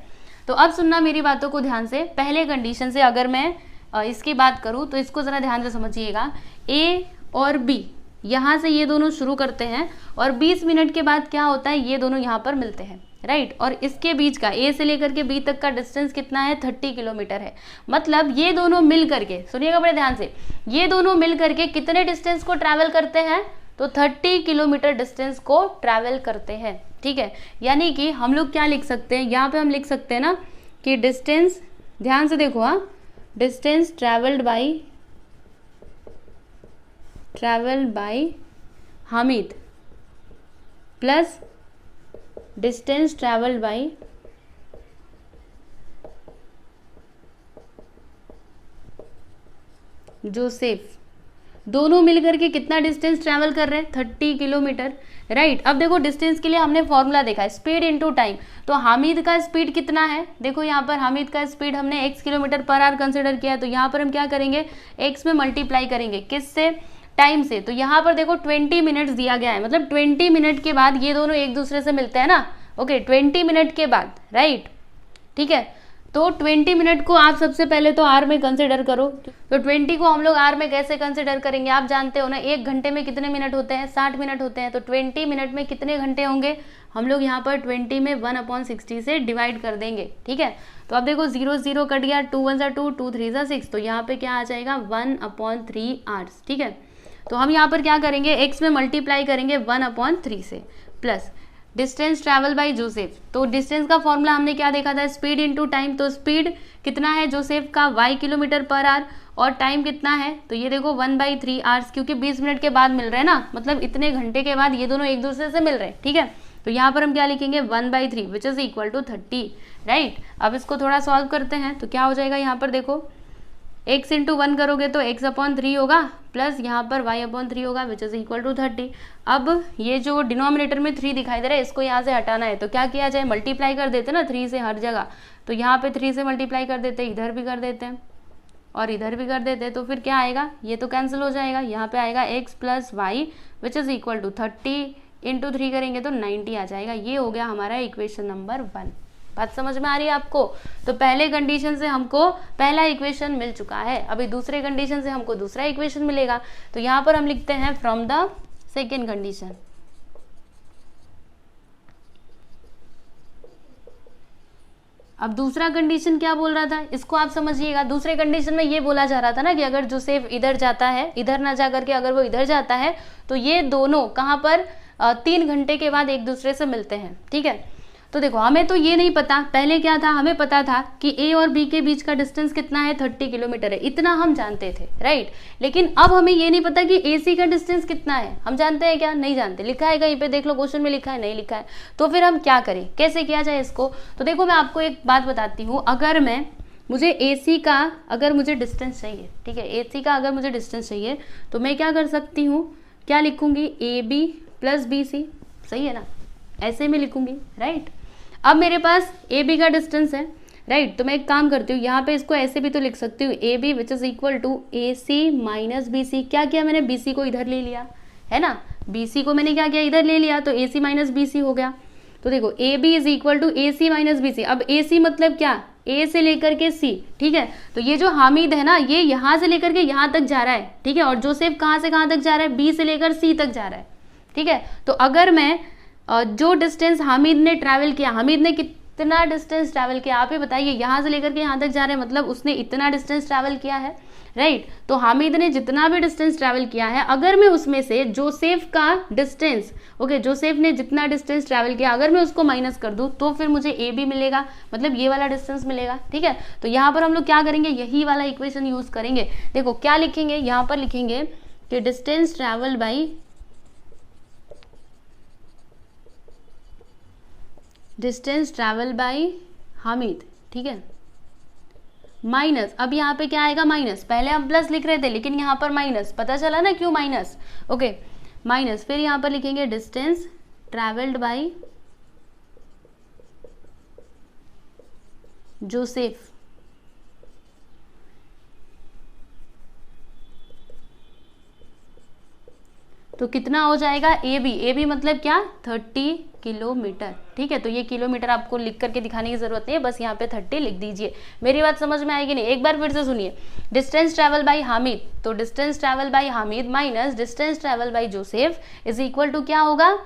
तो अब सुनना मेरी बातों को ध्यान से। पहले कंडीशन से अगर मैं इसकी बात करूँ तो इसको ज़रा ध्यान से समझिएगा। ए और बी, यहाँ से ये दोनों शुरू करते हैं और 20 मिनट के बाद क्या होता है, ये दोनों यहाँ पर मिलते हैं, राइट। और इसके बीच का ए से लेकर के बी तक का डिस्टेंस कितना है, 30 किलोमीटर है। मतलब ये दोनों मिल करके, सुनिएगा बड़े ध्यान से, ये दोनों मिल करके कितने डिस्टेंस को ट्रैवल करते हैं, तो 30 किलोमीटर डिस्टेंस को ट्रैवल करते हैं, ठीक है। यानी कि हम लोग क्या लिख सकते हैं, यहाँ पे हम लिख सकते हैं ना कि डिस्टेंस, ध्यान से देखो, हाँ, distance travelled bye Hamid plus distance travelled bye Joseph, दोनों मिलकर के कितना डिस्टेंस ट्रैवल कर रहे हैं, 30 किलोमीटर, राइट। अब देखो डिस्टेंस के लिए हमने फॉर्मूला देखा है, स्पीड इनटू टाइम। तो हामिद का स्पीड कितना है, देखो यहाँ पर हामिद का स्पीड हमने x kilometre per our consider किया है, तो यहाँ पर हम क्या करेंगे, x में मल्टीप्लाई करेंगे, किससे, टाइम से। तो यहाँ पर देखो 20 मिनट्स दिया गया है, मतलब 20 मिनट के बाद ये दोनों एक दूसरे से मिलते हैं ना, ओके, 20 मिनट के बाद, राइट, ठीक है। तो 20 मिनट को आप सबसे पहले तो आर में कंसिडर करो। तो 20 को हम लोग आर में कैसे कंसिडर करेंगे, आप जानते हो ना, 1 घंटे में कितने मिनट होते हैं, 60 मिनट होते हैं। तो 20 मिनट में कितने घंटे होंगे, हम लोग यहाँ पर 20 में 1/60 से डिवाइड कर देंगे, ठीक है। तो अब देखो 0 0 कट गया, 2 1 2, 2 3 6, तो यहाँ पे क्या आ जाएगा, 1/3 आवर्स, ठीक है। तो हम यहाँ पर क्या करेंगे, x में मल्टीप्लाई करेंगे 1/3 से, plus distance travel by Joseph. तो डिस्टेंस का फॉर्मूला हमने क्या देखा था, स्पीड इनटू टाइम। तो स्पीड कितना है जोसेफ का, y किलोमीटर पर आवर, और टाइम कितना है, तो ये देखो 1/3 आवर्स, क्योंकि 20 मिनट के बाद मिल रहे हैं ना, मतलब इतने घंटे के बाद ये दोनों एक दूसरे से मिल रहे हैं, ठीक है। तो यहाँ पर हम क्या लिखेंगे, 1/3 which is equal to 30, right. अब इसको थोड़ा सॉल्व करते हैं, तो क्या हो जाएगा, यहाँ पर देखो x इंटू 1 करोगे तो x/3 होगा, प्लस यहाँ पर y/3 होगा, विच इज इक्वल टू 30। अब ये जो डिनोमिनेटर में 3 दिखाई दे रहा है, इसको यहाँ से हटाना है, तो क्या किया जाए, मल्टीप्लाई कर देते ना 3 से हर जगह। तो यहाँ पे 3 से मल्टीप्लाई कर देते, इधर भी कर देते हैं और इधर भी कर देते हैं, तो फिर क्या आएगा, ये तो कैंसिल हो जाएगा, यहाँ पे आएगा x plus y which is equal to 30 into 3 करेंगे तो 90 आ जाएगा। ये हो गया हमारा इक्वेशन नंबर 1, बात समझ में आ रही है आपको? तो पहले कंडीशन से हमको पहला इक्वेशन मिल चुका है, अभी दूसरे कंडीशन से हमको दूसरा इक्वेशन मिलेगा। तो यहाँ पर हम लिखते हैं फ्रॉम द सेकेंड कंडीशन। अब दूसरा कंडीशन क्या बोल रहा था, इसको आप समझिएगा। दूसरे कंडीशन में ये बोला जा रहा था ना कि अगर जोसेफ इधर जाता है, इधर ना जा करके अगर वो इधर जाता है, तो ये दोनों कहाँ पर 3 घंटे के बाद एक दूसरे से मिलते हैं। ठीक है, तो देखो हमें तो ये नहीं पता, पहले क्या था, हमें पता था कि ए और बी के बीच का डिस्टेंस कितना है, 30 किलोमीटर है, इतना हम जानते थे, राइट। लेकिन अब हमें ये नहीं पता कि ए सी का डिस्टेंस कितना है, हम जानते हैं क्या? नहीं जानते। लिखा है कहीं पे, देख लो क्वेश्चन में लिखा है, नहीं लिखा है। तो फिर हम क्या करें, कैसे किया जाए इसको? तो देखो मैं आपको एक बात बताती हूँ, अगर मुझे AC का अगर मुझे डिस्टेंस चाहिए, ठीक है, AC का अगर मुझे डिस्टेंस चाहिए, तो मैं क्या कर सकती हूँ, क्या लिखूंगी, AB प्लस BC, सही है ना, ऐसे में लिखूंगी, राइट। अब मेरे पास AB का डिस्टेंस है, राइट, तो मैं एक काम करती हूँ, यहाँ पे इसको ऐसे भी तो लिख सकती हूँ, AB which is equal to AC minus BC। क्या किया मैंने, BC को इधर ले लिया, है ना, BC को मैंने क्या किया, इधर ले लिया, तो AC माइनस BC हो गया। तो देखो AB is equal to AC minus BC। अब AC मतलब क्या, A से लेकर के C, ठीक है। तो ये जो हामिद है ना, ये यहाँ से लेकर के यहाँ तक जा रहा है, ठीक है, और जोसेफ कहाँ से कहाँ तक जा रहा है, B से लेकर C तक जा रहा है, ठीक है। तो अगर मैं जो डिस्टेंस हामिद ने ट्रैवल किया, हामिद ने कितना डिस्टेंस ट्रैवल किया, आप ही बताइए, यहाँ से लेकर के यहाँ तक जा रहे हैं, मतलब उसने इतना डिस्टेंस ट्रैवल किया है, राइट। तो हामिद ने जितना भी डिस्टेंस ट्रैवल किया है, अगर मैं उसमें से जोसेफ का डिस्टेंस, ओके, जोसेफ ने जितना डिस्टेंस ट्रैवल किया, अगर मैं उसको माइनस कर दूं, तो फिर मुझे ए बी मिलेगा, मतलब ये वाला डिस्टेंस मिलेगा, ठीक है। तो यहाँ पर हम लोग क्या करेंगे, यही वाला इक्वेशन यूज करेंगे। देखो क्या लिखेंगे, यहाँ पर लिखेंगे कि डिस्टेंस ट्रैवल बाई हामिद, ठीक है, माइनस, अब यहाँ पे क्या आएगा, माइनस, पहले हम प्लस लिख रहे थे लेकिन यहाँ पर माइनस, पता चला ना क्यों माइनस, ओके, माइनस, फिर यहाँ पर लिखेंगे डिस्टेंस ट्रैवल्ड बाय जोसेफ। तो कितना हो जाएगा, ए बी मतलब क्या, 30 किलोमीटर, ठीक है। तो ये किलोमीटर आपको लिख करके दिखाने की जरूरत नहीं है, बस यहाँ पे 30 लिख दीजिए। मेरी बात समझ में आएगी नहीं, एक बार फिर से सुनिए। डिस्टेंस ट्रैवल बाय हामिद, तो distance travel by Hamid minus distance travel by Joseph is equal to क्या होगा,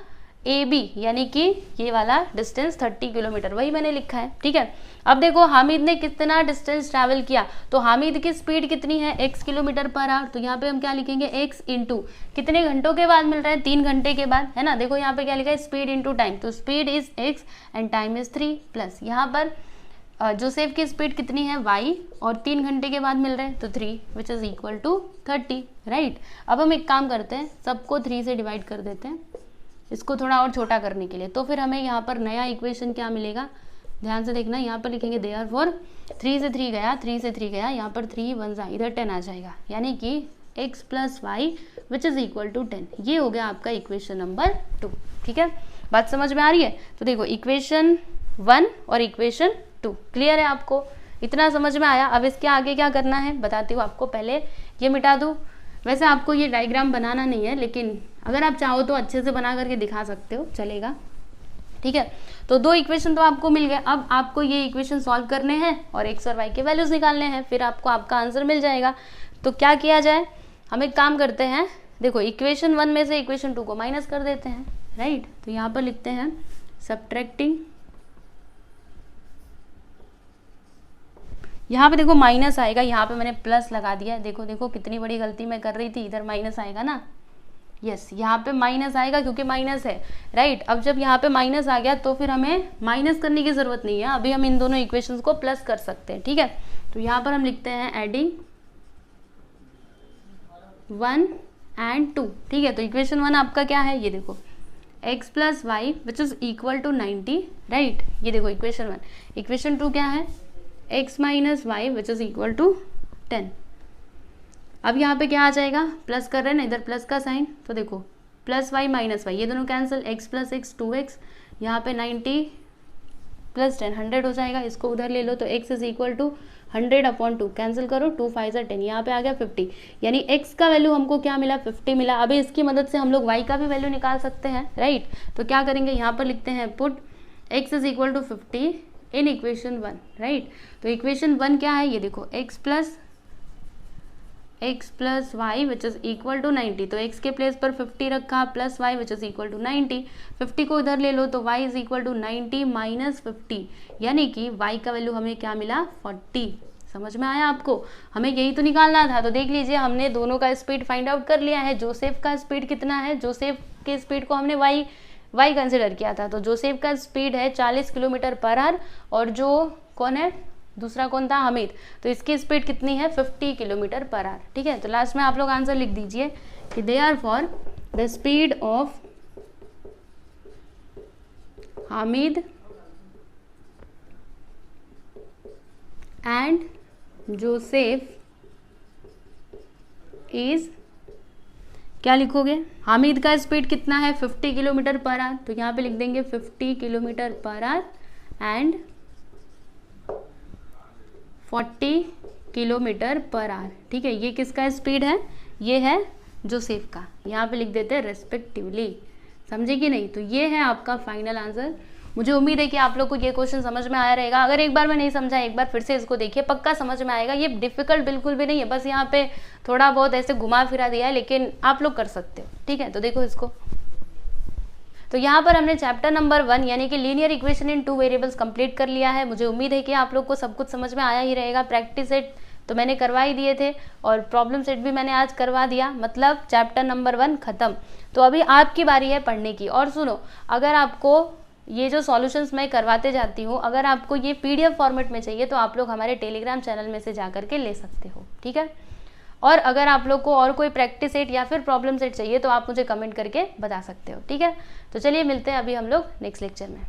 ए बी, यानी कि ये वाला डिस्टेंस 30 किलोमीटर, वही मैंने लिखा है, ठीक है। अब देखो हामिद ने कितना डिस्टेंस ट्रैवल किया, तो हामिद की स्पीड कितनी है, x किलोमीटर पर आवर, तो यहाँ पे हम क्या लिखेंगे, x इंटू कितने घंटों के बाद मिल रहा है, 3 घंटे के बाद, है ना। देखो यहाँ पे क्या लिखा है, स्पीड इंटू टाइम, तो speed is x and time is 3 plus यहाँ पर जोसेफ की स्पीड कितनी है, y, और 3 घंटे के बाद मिल रहे हैं, तो 3 which is equal to 30, right. अब हम एक काम करते हैं, सबको 3 से डिवाइड कर देते हैं, इसको थोड़ा और छोटा करने के लिए, तो फिर हमें यहाँ पर नया इक्वेशन क्या मिलेगा, ध्यान से देखना, यहाँ पर लिखेंगे देयरफॉर 3 से 3 गया, 3 से 3 गया, यहाँ पर 3 1 जा, इधर 10 आ जाएगा, यानी कि x plus y which is equal to 10। ये हो गया आपका इक्वेशन नंबर 2, ठीक है, बात समझ में आ रही है। तो देखो इक्वेशन 1 और इक्वेशन 2 क्लियर है आपको, इतना समझ में आया। अब इसके आगे क्या करना है बताती हूँ आपको, पहले ये मिटा दूँ। वैसे आपको ये डायग्राम बनाना नहीं है, लेकिन अगर आप चाहो तो अच्छे से बना करके दिखा सकते हो, चलेगा, ठीक है। तो 2 इक्वेशन तो आपको मिल गए, अब आपको ये इक्वेशन सॉल्व करने हैं और x और y के वैल्यूज निकालने हैं, फिर आपको आपका आंसर मिल जाएगा। तो क्या किया जाए, हम एक काम करते हैं, देखो इक्वेशन 1 में से इक्वेशन 2 को माइनस कर देते हैं, राइट। तो यहाँ पर लिखते हैं सब्ट्रैक्टिंग, यहाँ पे देखो माइनस आएगा, यहाँ पे मैंने प्लस लगा दिया, देखो देखो कितनी बड़ी गलती मैं कर रही थी, इधर माइनस आएगा ना, यस, यहाँ पे माइनस आएगा क्योंकि माइनस है, राइट। अब जब यहाँ पे माइनस आ गया तो फिर हमें माइनस करने की जरूरत नहीं है, अभी हम इन दोनों इक्वेशंस को प्लस कर सकते हैं, ठीक है। तो यहाँ पर हम लिखते हैं एडिंग 1 एंड 2, ठीक है। तो इक्वेशन 1 आपका क्या है, ये देखो x plus y which is equal to 90, right, ये देखो इक्वेशन 1। इक्वेशन 2 क्या है, x minus y which is equal to 10। अब यहाँ पे क्या आ जाएगा, प्लस कर रहे हैं ना, इधर प्लस का साइन, तो देखो प्लस वाई माइनस वाई, ये दोनों cancel, x plus x 2x, यहाँ पे 90 प्लस 10 100 हो जाएगा, इसको उधर ले लो, तो x is equal to 100/2, cancel करो, 2 5 10, यहाँ पे आ गया 50, यानी x का वैल्यू हमको क्या मिला, 50 मिला। अभी इसकी मदद से हम लोग y का भी वैल्यू निकाल सकते हैं, राइट। तो क्या करेंगे, यहाँ पर लिखते हैं put x is equal to 50 in equation 1, right. तो इक्वेशन 1 क्या है, ये देखो x plus y which is equal to 90। तो x के प्लेस पर 50 रखा plus y which is equal to 90। 50 को इधर ले लो तो y is equal to 90 minus 50, यानी कि y का वैल्यू हमें क्या मिला, 40। समझ में आया आपको, हमें यही तो निकालना था। तो देख लीजिए हमने दोनों का स्पीड फाइंड आउट कर लिया है। जोसेफ का स्पीड कितना है, जोसेफ के स्पीड को हमने वाई कंसिडर किया था। तो जोसेफ का स्पीड है 40 किलोमीटर पर आवर, और जो कौन है दूसरा कौन था, हमीद, तो इसकी स्पीड कितनी है, 50 किलोमीटर पर आवर। ठीक है, तो लास्ट में आप लोग आंसर लिख दीजिए कि therefore the speed of Hamid and Joseph is, क्या लिखोगे, हामिद का स्पीड कितना है 50 किलोमीटर पर आवर, तो यहाँ पे लिख देंगे 50 kilometre per hour and 40 kilometre per our. ठीक है, ये किसका स्पीड है, ये है जोसेफ का, यहाँ पे लिख देते हैं रेस्पेक्टिवली। समझे कि नहीं, तो ये है आपका फाइनल आंसर। मुझे उम्मीद है कि आप लोग को ये क्वेश्चन समझ में आया रहेगा। अगर एक बार में नहीं समझा, एक बार फिर से इसको देखिए, पक्का समझ में आएगा। ये डिफिकल्ट बिल्कुल भी नहीं है, बस यहाँ पे थोड़ा बहुत ऐसे घुमा फिरा दिया है, लेकिन आप लोग कर सकते हो। ठीक है, तो देखो इसको, तो यहाँ पर हमने चैप्टर नंबर 1 यानी कि linear equation in 2 variables complete कर लिया है। मुझे उम्मीद है कि आप लोग को सब कुछ समझ में आया ही रहेगा। प्रैक्टिस सेट तो मैंने करवा ही दिए थे और प्रॉब्लम सेट भी मैंने आज करवा दिया, मतलब चैप्टर नंबर 1 खत्म। तो अभी आपकी बारी है पढ़ने की। और सुनो, अगर आपको ये जो सॉल्यूशंस मैं करवाते जाती हूँ, अगर आपको ये PDF फॉर्मेट में चाहिए तो आप लोग हमारे टेलीग्राम चैनल में से जा करके ले सकते हो। ठीक है, और अगर आप लोग को और कोई प्रैक्टिस सेट या फिर प्रॉब्लम सेट चाहिए तो आप मुझे कमेंट करके बता सकते हो। ठीक है, तो चलिए मिलते हैं अभी हम लोग नेक्स्ट लेक्चर में।